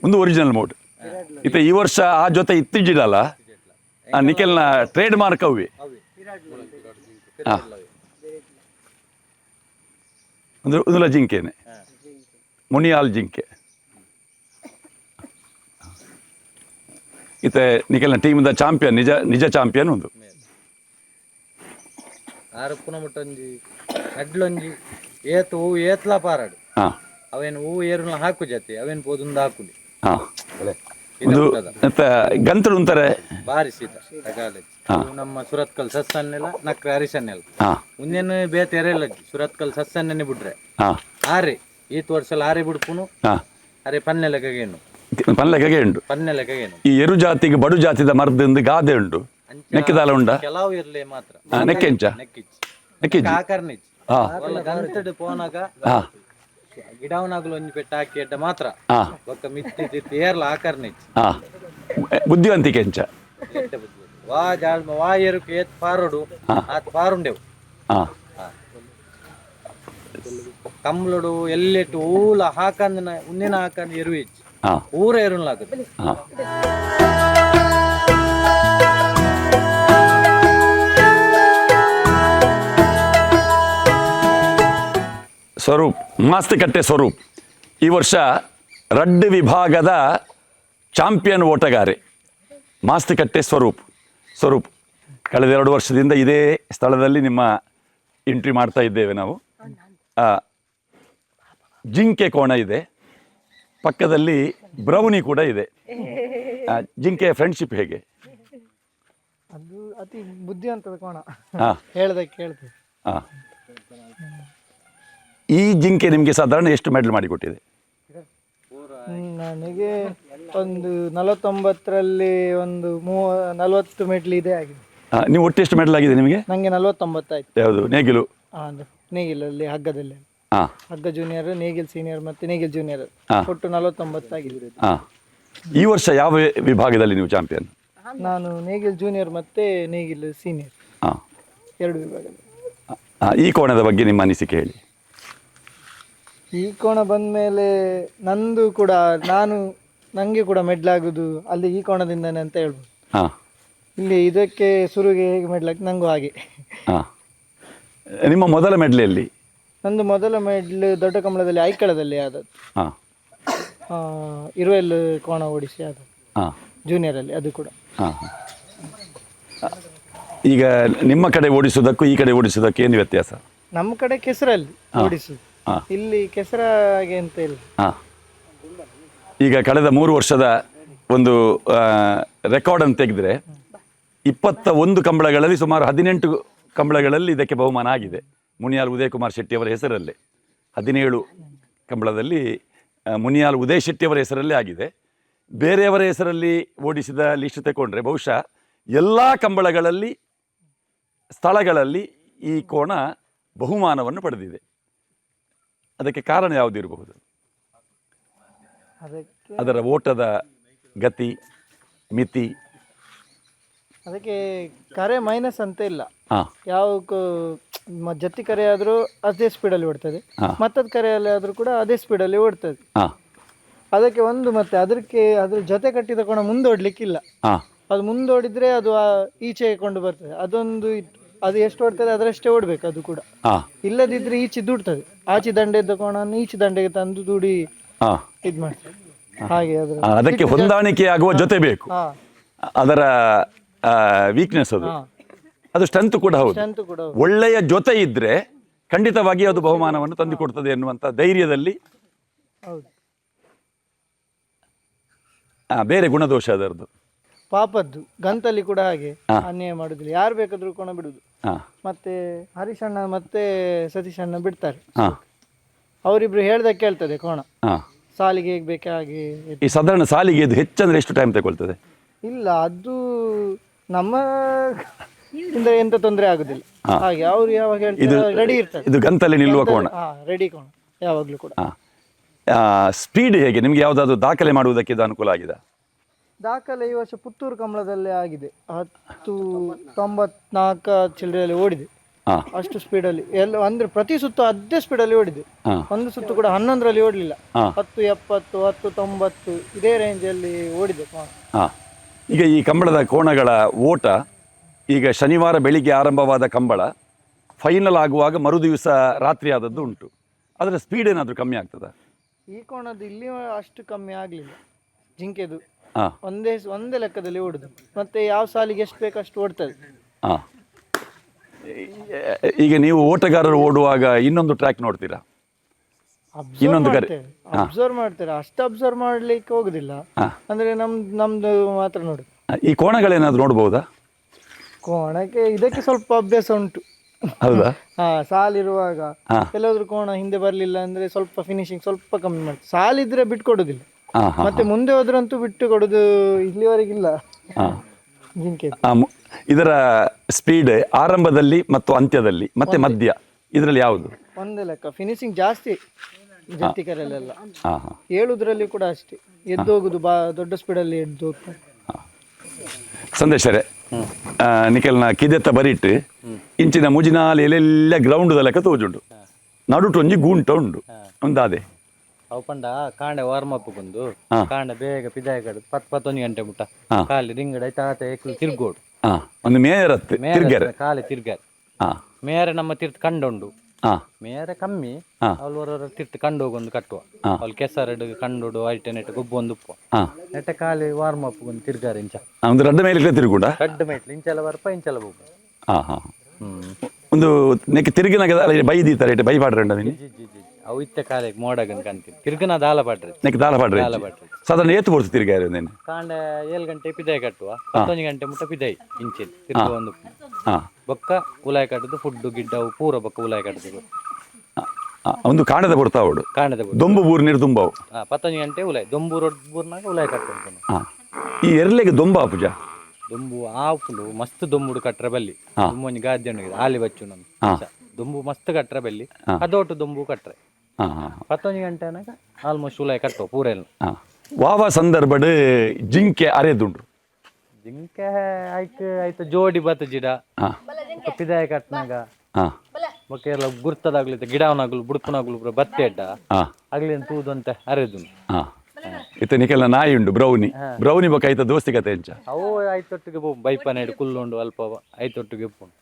ಒಂದು ಒರಿಜಿನಲ್ ಮೋಡ್ ಇತ್ತ ಈ ವರ್ಷ ಆ ಜೊತೆ ಇತ್ತಿಜಿಡಲ್ಲ ನಿಖಿಲ್ನ ಟ್ರೇಡ್ ಮಾರ್ಕ್ ಅವೇ ಒಂದು ಜಿಂಕೆನೆ ಮುನಿಯಾಲ್ ಜಿಂಕೆ ಇತ್ತೆ ನಿಖಿಲ್ನ ಟೀಮ್ದ ಚಾಂಪಿಯನ್ ನಿಜ ಚಾಂಪಿಯನ್ ಒಂದು ಆರಪ್ಪನ ಮುಟ್ಟೊಂಜಿ ಅಡ್ಲೊಂಜಿ ಏತು ಹೂ ಏತ್ಲ ಪಾರಾಡು ಅವೇನು ಹೂ ಏರುನ ಹಾಕು ಜತೆ ಅವೇನು ಪೋದೊಂದು ಹಾಕುಲಿ ಒಂದು ಗಂತಲು ಅಂತಾರೆ ಬಾರಿ ಸೀತ ಕಾಲೇಜ್ ನಮ್ಮ ಸುರತ್ಕಲ್ ಸಸ್ಸನ್ನೆಲ್ಲ ನಕ್ರೆ ಅರಿಸನ್ನೆಲ್ಲ ಹಾಂ ಮುಂದೇನು ಬೇತೆ ಎರೆಲ್ಲ ಸುರತ್ಕಲ್ ಸಸ್ಸನ್ನೇ ಬಿಡ್ರೆ ಹಾಂ ಆರೆ ಈತ್ ವರ್ಷ ಆರೆ ಬಿಡ್ಪುನು ಹಾಂ ಅರೆ ಪನ್ನೆ ಲೆಕ್ಕಗೇನು ಪಲ್ಲೆಗೆ ಉಂಟು. ಪನ್ನೆ ಲೆಕ್ಕಗೇನು ಈ ಎರು ಜಾತಿಗೆ ಬಡು ಜಾತಿದ ಮರದಿಂದ ಗಾದೆ ಉಂಟು, ನೆಕ್ಕಿದಾಲ ಉಂಡ ಕೆಲವು ಇರ್ಲಿ ಮಾತ್ರ ನೆಕ್ಕೆಂಚ ನೆಕ್ಕಿಚ್ಚಿ ನೆಕ್ಕಿಜ್ಜಿ ಆಕರ್ನಿಚ್ಚಿ ಗಂತಡ್ ಪೋನಾಗ ಹಾಂ ಗಿಡವನಾಗ್ಲು ಒಂಜಿ ಪೆಟ್ಟ ಹಾಕಿ ಎಡ್ಡ ಮಾತ್ರ ಹಾಂ ಒಕ್ಕ ಮಿತ್ತಿ ತಿತ್ತಿ ಏರ್ಲ ಆಕರ್ನಿಚ್ಚಿ ಹಾಂ ಬುದ್ಧಿವಂತಿಕೆ ಎಂಚ ಎಡ್ಡ ಬುದ್ಧಿ ವಾ ಜಾಳ್ಮ ವಾ ಏರುಕು ಏತ್ ಪಾರೋಡು ಆತ್ ಪಾರುಂಡೆವು ಹಾಂ ಕಂಬ್ಲಡು ಎಲ್ಲೆಟ್ಟು ಊಲ ಹಾಕಂದ ಉನ್ನಿನ ಹಾಕಂದ ಎರು ಇಚ್ಚಿ ಹಾಂ ಊರ ಎರುನ್ಲಾಗುದು ಹಾಂ ಸ್ವರೂಪ್ ಮಾಸ್ತಿಕಟ್ಟೆ ಸ್ವರೂಪ್ ಈ ವರ್ಷ ರಡ್ಡು ವಿಭಾಗದ ಚಾಂಪಿಯನ್ ಓಟಗಾರೆ ಮಾಸ್ತಿಕಟ್ಟೆ ಸ್ವರೂಪ್ ಕಳೆದ 2 ವರ್ಷದಿಂದ ಇದೇ ಸ್ಥಳದಲ್ಲಿ ನಿಮ್ಮ ಎಂಟ್ರಿ ಮಾಡ್ತಾ ಇದ್ದೇವೆ ನಾವು. ಜಿಂಕೆ ಕೋಣ ಇದೆ, ಪಕ್ಕದಲ್ಲಿ ಬ್ರೌನಿ ಕೂಡ ಇದೆ. ಜಿಂಕೆಯ ಫ್ರೆಂಡ್ಶಿಪ್ ಹೇಗೆ? ಅದು ಅತಿ ಬುದ್ಧಿವಂತದ ಕೋಣ, ಹಾಂ ಹೇಳ್ದಕ್ಕೆ ಕೇಳ್ತದೆ. ಹಾಂ ಈ ಜಿಂಕೆ ನಿಮಗೆ ಸಾಧಾರಣ ಎಷ್ಟು ಮೆಡಲ್ ಮಾಡಿಕೊಟ್ಟಿದೆ? ನನಗೆ ಒಂದು 49ರಲ್ಲಿ ಒಂದು 40 ಮೆಡ್ಲ್ ಇದೆ ಆಗಿದೆ. ನೀವು ಒಟ್ಟು ಎಷ್ಟು ಮೆಡಲ್ ಆಗಿದೆ ನಿಮಗೆ? ನನಗೆ 49 ಆಯ್ತು. ಯಾವುದು? ನೇಗಿಲು? ಅಂದರೆ ನೇಗಿಲಲ್ಲಿ ಹಗ್ಗದಲ್ಲಿ, ಹಾಂ ಹಗ್ಗ ಜೂನಿಯರ್, ನೇಗಿಲ್ ಸೀನಿಯರ್ ಮತ್ತು ನೇಗಿಲ್ ಜೂನಿಯರ್ ಒಟ್ಟು 49 ಆಗಿದೆ. ಹಾಂ ಈ ವರ್ಷ ಯಾವ ವಿಭಾಗದಲ್ಲಿ ನೀವು ಚಾಂಪಿಯನ್? ನಾನು ನೇಗಿಲ್ ಜೂನಿಯರ್ ಮತ್ತು ನೇಗಿಲ್ ಸೀನಿಯರ್ ಹಾಂ 2 ವಿಭಾಗದಲ್ಲಿ. ಈ ಕೋಣದ ಬಗ್ಗೆ ನಿಮ್ಮ ಅನಿಸಿಕೆ ಹೇಳಿ. ಈ ಕೋಣ ಬಂದ ಮೇಲೆ ನಂದು ಕೂಡ ನನಗೆ ಕೂಡ ಮೆಡ್ಲಾಗೋದು ಅಲ್ಲಿ ಈ ಕೋಣದಿಂದಾನೆ ಅಂತ ಹೇಳ್ಬೋದು. ಹಾಂ ಇಲ್ಲಿ ಇದಕ್ಕೆ ಶುರುಗೆ ಹೇಗೆ ಮೆಡ್ಲಾಗಿ ನಂಗೂ ಹಾಗೆ. ಹಾಂ ನಿಮ್ಮ ಮೊದಲ ಮೆಡ್ಲೆಯಲ್ಲಿ? ನಂದು ಮೊದಲ ಮೆಡ್ಲ್ ದೊಡ್ಡ ಕಂಬಳದಲ್ಲಿ ಐಕಳದಲ್ಲಿ ಆದದ್ದು. ಹಾಂ ಇರುವೆಲ್ ಕೋಣ ಓಡಿಸಿ ಆದದ್ದು ಹಾಂ ಜೂನಿಯರಲ್ಲಿ, ಅದು ಕೂಡ. ಹಾಂ ಈಗ ನಿಮ್ಮ ಕಡೆ ಓಡಿಸೋದಕ್ಕೂ ಈ ಕಡೆ ಓಡಿಸೋದಕ್ಕೆ ಏನು ವ್ಯತ್ಯಾಸ? ನಮ್ಮ ಕಡೆ ಕೆಸರಲ್ಲಿ ಓಡಿಸುದು, ಹಾಂ ಇಲ್ಲಿ ಕೆಸರಾಗೆ ಅಂತ ಇಲ್ಲ. ಹಾಂ ಈಗ ಕಳೆದ 3 ವರ್ಷದ ಒಂದು ರೆಕಾರ್ಡನ್ನು ತೆಗೆದರೆ 21 ಕಂಬಳಗಳಲ್ಲಿ ಸುಮಾರು 18 ಕಂಬಳಗಳಲ್ಲಿ ಇದಕ್ಕೆ ಬಹುಮಾನ ಆಗಿದೆ. ಮುನಿಯಾಲ್ ಉದಯ್ ಕುಮಾರ್ ಶೆಟ್ಟಿ ಅವರ ಹೆಸರಲ್ಲೇ 17 ಕಂಬಳದಲ್ಲಿ ಮುನಿಯಾಲ್ ಉದಯ್ ಶೆಟ್ಟಿ ಅವರ ಹೆಸರಲ್ಲೇ ಆಗಿದೆ. ಬೇರೆಯವರ ಹೆಸರಲ್ಲಿ ಓಡಿಸಿದ ಲಿಸ್ಟ್ ತಗೊಂಡ್ರೆ ಬಹುಶಃ ಎಲ್ಲ ಕಂಬಳಗಳಲ್ಲಿ ಸ್ಥಳಗಳಲ್ಲಿ ಈ ಕೋಣ ಬಹುಮಾನವನ್ನು ಪಡೆದಿದೆ. ಅದಕ್ಕೆ ಕಾರಣ ಯಾವುದಿರಬಹುದು? ಅದರ ಓಟದ ಗತಿ, ಮಿತಿ? ಅದಕ್ಕೆ ಕರೆ ಮೈನಸ್ ಅಂತ ಇಲ್ಲ. ಹಾಂ ಯಾವ ಜತಿ ಕರೆ ಆದರೂ ಅದೇ ಸ್ಪೀಡಲ್ಲಿ ಓಡ್ತದೆ, ಮತ್ತದ ಕರೆಯಲ್ಲಿ ಆದರೂ ಕೂಡ ಅದೇ ಸ್ಪೀಡಲ್ಲಿ ಓಡ್ತದೆ. ಹಾಂ ಅದಕ್ಕೆ ಒಂದು ಮತ್ತೆ ಅದ್ರ ಜೊತೆ ಕಟ್ಟಿದ ಕೋಣ ಮುಂದೋಡ್ಲಿಕ್ಕಿಲ್ಲ. ಹಾಂ ಅದು ಮುಂದೋಡಿದ್ರೆ ಅದು ಈಚೆ ಕೊಂಡು ಬರ್ತದೆ. ಅದು ಎಷ್ಟು ಓಡ್ತದೆ ಅದರಷ್ಟೇ ಓಡ್ಬೇಕು ಅದು ಕೂಡ. ಹಾಂ ಇಲ್ಲದಿದ್ರೆ ಈಚೆ ದುಡ್ತದೆ. ಆಚೆ ದಂಡೆ ಇದ್ದ ಕೋಣನ್ನು ಈಚೆ ದಂಡೆಗೆ ತಂದು ದುಡಿ ಹಾಂ ಇದು ಮಾಡ್ತದೆ. ಹಾಗೆ ಅದಕ್ಕೆ ಹೊಂದಾಣಿಕೆ ಆಗುವ ಜೊತೆ ಬೇಕು. ಅದರ ವೀಕ್ನೆಸ್ ಅದು ಸ್ಟ್ರೆಂತ್ ಕೂಡ ಹೌದು. ಒಳ್ಳೆಯ ಜೊತೆ ಇದ್ರೆ ಖಂಡಿತವಾಗಿ ಅದು ಬಹುಮಾನವನ್ನು ತಂದು ಕೊಡ್ತದೆ ಎನ್ನುವಂತ ಧೈರ್ಯದಲ್ಲಿ. ಬೇರೆ ಗುಣದೋಷ ಅದರದ್ದು ಪಾಪದ್ದು ಗಂತಲ್ಲಿ ಕೂಡ ಹಾಗೆ ಅನ್ಯಾಯ ಮಾಡುದಿಲ್ಲ, ಯಾರು ಬೇಕಾದ್ರೂ ಕೋಣ ಬಿಡುದು. ಮತ್ತೆ ಹರೀಶಣ್ಣ ಮತ್ತೆ ಸತೀಶ್ ಅಣ್ಣ ಬಿಡ್ತಾರೆ, ಅವರಿಬ್ರು ಹೇಳ್ದಾಗ ಕೇಳ್ತದೆ ಕೋಣ. ಸಾಲಿಗೆ ಹೇಗೆ ಬೇಕಾ ಹಾಗೆ. ಈ ಸಾಧಾರಣ ಸಾಲಿಗೆ ಇದು ಹೆಚ್ಚಂದ್ರೆ ಎಷ್ಟು ಟೈಮ್ ತಗೊಳ್ತದೆ? ಇಲ್ಲ, ಅದು ನಮ್ಮ ಎಂತ ತೊಂದರೆ ಆಗುದಿಲ್ಲ. ಹಾಗೆ ಅವ್ರು ಯಾವಾಗ ಹೇಳ್ತಾರೆ ರೆಡಿ ಇರ್ತಾರೆ. ಇದು ಗಂತಲ್ಲಿ ನಿಲ್ಲುವ ಕೋಣ, ರೆಡಿ ಕೋಣ ಯಾವಾಗ್ಲೂ ಕೂಡ. ಸ್ಪೀಡ್ ಹೇಗೆ? ನಿಮ್ಗೆ ಯಾವ್ದಾದ್ರು ದಾಖಲೆ ಮಾಡುವುದಕ್ಕೆ ಇದು ಅನುಕೂಲ ಆಗಿದೆ? ದಾಖಲೆ ಈ ವರ್ಷ ಪುತ್ತೂರು ಕಂಬಳದಲ್ಲೇ ಆಗಿದೆ. 10:94 ಚಿಲ್ಲರೆಯಲ್ಲಿ ಓಡಿದೆ. ಅಷ್ಟು ಸ್ಪೀಡಲ್ಲಿ ಎಲ್ಲ ಅಂದ್ರೆ ಪ್ರತಿ ಸುತ್ತು ಅದೇ ಸ್ಪೀಡಲ್ಲಿ ಓಡಿದೆ. ಒಂದು ಸುತ್ತು ಕೂಡ 11ರಲ್ಲಿ ಓಡಲಿಲ್ಲ. 10:70, 10:90 ಇದೇ ರೇಂಜಲ್ಲಿ ಓಡಿದೆ. ಈಗ ಈ ಕಂಬಳದ ಕೋಣಗಳ ಓಟ ಈಗ ಶನಿವಾರ ಬೆಳಿಗ್ಗೆ ಆರಂಭವಾದ ಕಂಬಳ ಫೈನಲ್ ಆಗುವಾಗ ಮರು ದಿವಸ ರಾತ್ರಿ ಆದದ್ದು ಉಂಟು. ಅದರ ಸ್ಪೀಡ್ ಏನಾದರೂ ಕಮ್ಮಿ ಆಗ್ತದ? ಈ ಕೋಣದ್ದು ಇಲ್ಲಿ ಅಷ್ಟು ಕಮ್ಮಿ ಆಗಲಿಲ್ಲ. ಜಿಂಕೆದು ಒಂದೇ ಲೆಕ್ಕದಲ್ಲಿ ಓಡುದು. ಮತ್ತೆ ಯಾವ ಸಾಲಿಗೆ ಎಷ್ಟು ಬೇಕಷ್ಟು ಓಡ್ತದೆ. ಈಗ ನೀವು ಓಟಗಾರರು ಓಡುವಾಗ ಇನ್ನೊಂದು ಟ್ರ್ಯಾಕ್ ನೋಡ್ತೀರಾ? ಇನ್ನೊಂದು ಕರೆ ಅಬ್ಸರ್ವ್ ಮಾಡ್ತಾರೆ, ಅಷ್ಟು ಅಬ್ಸರ್ವ್ ಮಾಡ್ಲಿಕ್ಕೆ ಹೋಗುದಿಲ್ಲ. ಅಂದ್ರೆ ನಮ್ದು ಮಾತ್ರ ನೋಡಿ. ಈ ಕೋಣಗಳೇನಾದ್ರು ನೋಡ್ಬೋದಾ? ಕೋಣಕ್ಕೆ ಇದಕ್ಕೆ ಸ್ವಲ್ಪ ಅಭ್ಯಾಸ ಉಂಟು. ಹೌದಾ? ಸಾಲಿರುವಾಗ ಕೆಲವ್ರು ಕೋಣ ಹಿಂದೆ ಬರ್ಲಿಲ್ಲ ಅಂದ್ರೆ ಸ್ವಲ್ಪ ಫಿನಿಶಿಂಗ್ ಸ್ವಲ್ಪ ಕಮ್ಮಿ ಮಾಡ್ತಾರೆ. ಸಾಲಿದ್ರೆ ಬಿಟ್ಕೊಡುದಿಲ್ಲ, ಮತ್ತೆ ಮುಂದೆ ಹೋದ್ರಂತೂ ಬಿಟ್ಟು ಕೊಡುದು ಇಲ್ಲಿವರೆಗಿಲ್ಲ ಜಿಂಕೆ. ಇದರ ಸ್ಪೀಡ್ ಆರಂಭದಲ್ಲಿ ಮತ್ತು ಅಂತ್ಯದಲ್ಲಿ ಮತ್ತೆ ಮಧ್ಯ ಇದರಲ್ಲಿ ಯಾವುದು? ಒಂದೇ ಲೆಕ್ಕ, ಫಿನಿಶಿಂಗ್ ಜಾಸ್ತಿ ಜಂತಿಕರಲ್ಲೆಲ್ಲ. ಹೇಳುದ್ರಲ್ಲಿ ಕೂಡ ಅಷ್ಟೇ, ಎದ್ದು ಹೋಗುದು ದೊಡ್ಡ ಸ್ಪೀಡಲ್ಲಿ ಎದ್ದು ಹೋಗ್ತಾರೆ. ಸಂದೇಶರೇ ನಿಖಲ್ನ ಕಿದೆತ್ತ ಬರಿಟ್ಟು ಇಂಚಿನ ಮುಜಿನಾಲ್ ಎಲ್ಲೆಲ್ಲ ಗ್ರೌಂಡ್ ಲೆಕ್ಕ ತೋಜುಂಡು, ನಡುಟು ಒಂಜಿ ಗೂಂಟ ಉಂಡು ಒಂದಾದೆ ಅವು ಪಂಡ ಕಾಂಡೆ ವಾರ್ಮ್ ಅಪ್ ಬಂದು ಕಾಂಡೆ ಬೇಗ ಪಿದಾಯ ಕಡೆ 10-11 ಗಂಟೆ ಮುಟ್ಟ ಕಾಲಿ ರಿಂಗಡ ತಾತ ಏಕಲು ತಿರ್ಗೋಡು ಒಂದು ಮೇಯರತ್ತೆ ತಿರ್ಗಾರೆ ಕಾಲಿ ತಿರ್ಗಾರೆ ಮೇರೆ ನಮ್ಮ ತೀರ್ಥ ಕಂಡುಂಡು ಮೇರೆ ಕಮ್ಮಿ ಅವ್ರ ತೀರ್ಥ ಕಂಡು ಹೋಗೊಂದು ಕಟ್ಟುವ ಅವ್ಳು ಕೆಸರಡು ಕಂಡು ಐಟೆ ನೆಟ್ ಗೊಬ್ಬು ಒಂದು ಉಪ್ಪು ನೆಟ್ಟ ಕಾಲಿ ವಾರ್ಮ್ ಅಪ್ ಒಂದು ತಿರ್ಗಾರೆ ಇಂಚ ಒಂದು ರಡ್ಡ ಮೇಲೆ ತಿರುಗುಂಡ ರಡ್ಡ ಮೇಟ್ಲು ಇಂಚೆಲ್ಲ ಬರ್ಪ ಇಂಚೆಲ್ಲ ಹೋಗು. ಒಂದು ನೆಕ್ ತಿರುಗಿನಾಗ ಬೈ ದೀತಾರೆ ಬೈ ಪಾಡ್ರೆ ಅವು ಇತ್ತೆ ಕಾಲಿಗೆ ಮೋಡಗನ್ ಕಾಣ್ತೀನಿ ತಿರ್ಗನ ದಾಲ ಪಾಡ್ರಿ ನೆಕ್ ದಾಲ ಪಾಡ್ರೆ ಸಾಧಾರಣ ಏತು ಬರ್ತು ತಿರ್ಗಾರೆ ಕಾಂಡೆ 7 ಗಂಟೆ ಪಿದಾಯ ಕಟ್ಟುವ 11 ಗಂಟೆ ಮುಟ್ಟ ಪಿದಾಯಿ ಇಂಚೆ ತಿರ್ಗ ಒಂದು ಬೊಕ್ಕ ಉಲಾಯ್ ಕಟ್ಟದು ಫುಡ್ ಗಿಡ್ಡ ಪೂರ ಬೊಕ್ಕ ಉಲಾಯ್ ಕಟ್ಟದು ಒಂದು ಕಾಂಡದ ಬರ್ತಾವಡು ಕಾಂಡದ ದೊಂಬು ಬೂರ್ ನೀರು ತುಂಬಾವು 11 ಗಂಟೆ ಉಲಾಯ್ ದೊಂಬೂರ್ ಬೂರ್ನಾಗ ಉಲಾಯ್ ಕಟ್ಕೊಂಡು ಈ ಎರಲೆಗೆ ದೊಂಬ ಪೂಜಾ ದೊಂಬು ಆಪುಂಡು ಮಸ್ತ್ ದೊಂಬುಡು ಕಟ್ರೆ ಬಲ್ಲಿ ದೊಂಬೊಂಜಿ ಗಾದ್ಯ ಆಲಿ ಬಚ್ಚು ನಮ್ಮ ದೊಂಬು ಮಸ್ತ್ ಕಟ್ರೆ ಬಲ್ಲಿ ಅದೊಟ್ಟು ದೊಂಬು ಕಟ್ರೆ 11 ಗಂಟೆ ಅನ್ನಾಗ ಆಲ್ಮೋಸ್ಟ್ ಉಲಾಯ್ ಕಟ್ಟುವ ಪೂರ ಎಲ್ಲ ವಾವ ಸಂದರ್ಭಡ್ ಜಿಂಕೆ ಅರೆದುಂಡು ಜಿಂಕೆ ಆಯ್ತು ಜೋಡಿ ಬತ್ತ ಜಿಡ ಪಿದಾಯ ಕಟ್ನಾಗ ಬೊಕ್ಕ ಎಲ್ಲ ಗುರ್ತದಾಗ್ಲಿತ್ತ ಗಿಡವನಾಗ್ಲು ಬುಡ್ಪುನಾಗ್ಲು ಬತ್ತೆ ಅಡ್ಡ ಆಗ್ಲಿ ತೂದಂತೆ ಅರೆದು ಇತ್ತ ನಿಖಲ್ನ ನಾಯಿ ಉಂಡು ಬ್ರೌನಿ ಬೊಕ್ಕ ಐತ ದೋಸ್ತಿ ಕತೆ ಎಂಚ ಅವು ಐತೊಟ್ಟಿಗೆ ಬೈಪನೇಡು ಕುಲ್ಲುಂಡು ಅಲ್ಪ ಐತೊಟ್ಟಿಗೆ ಉಪ್ಪುಂಡು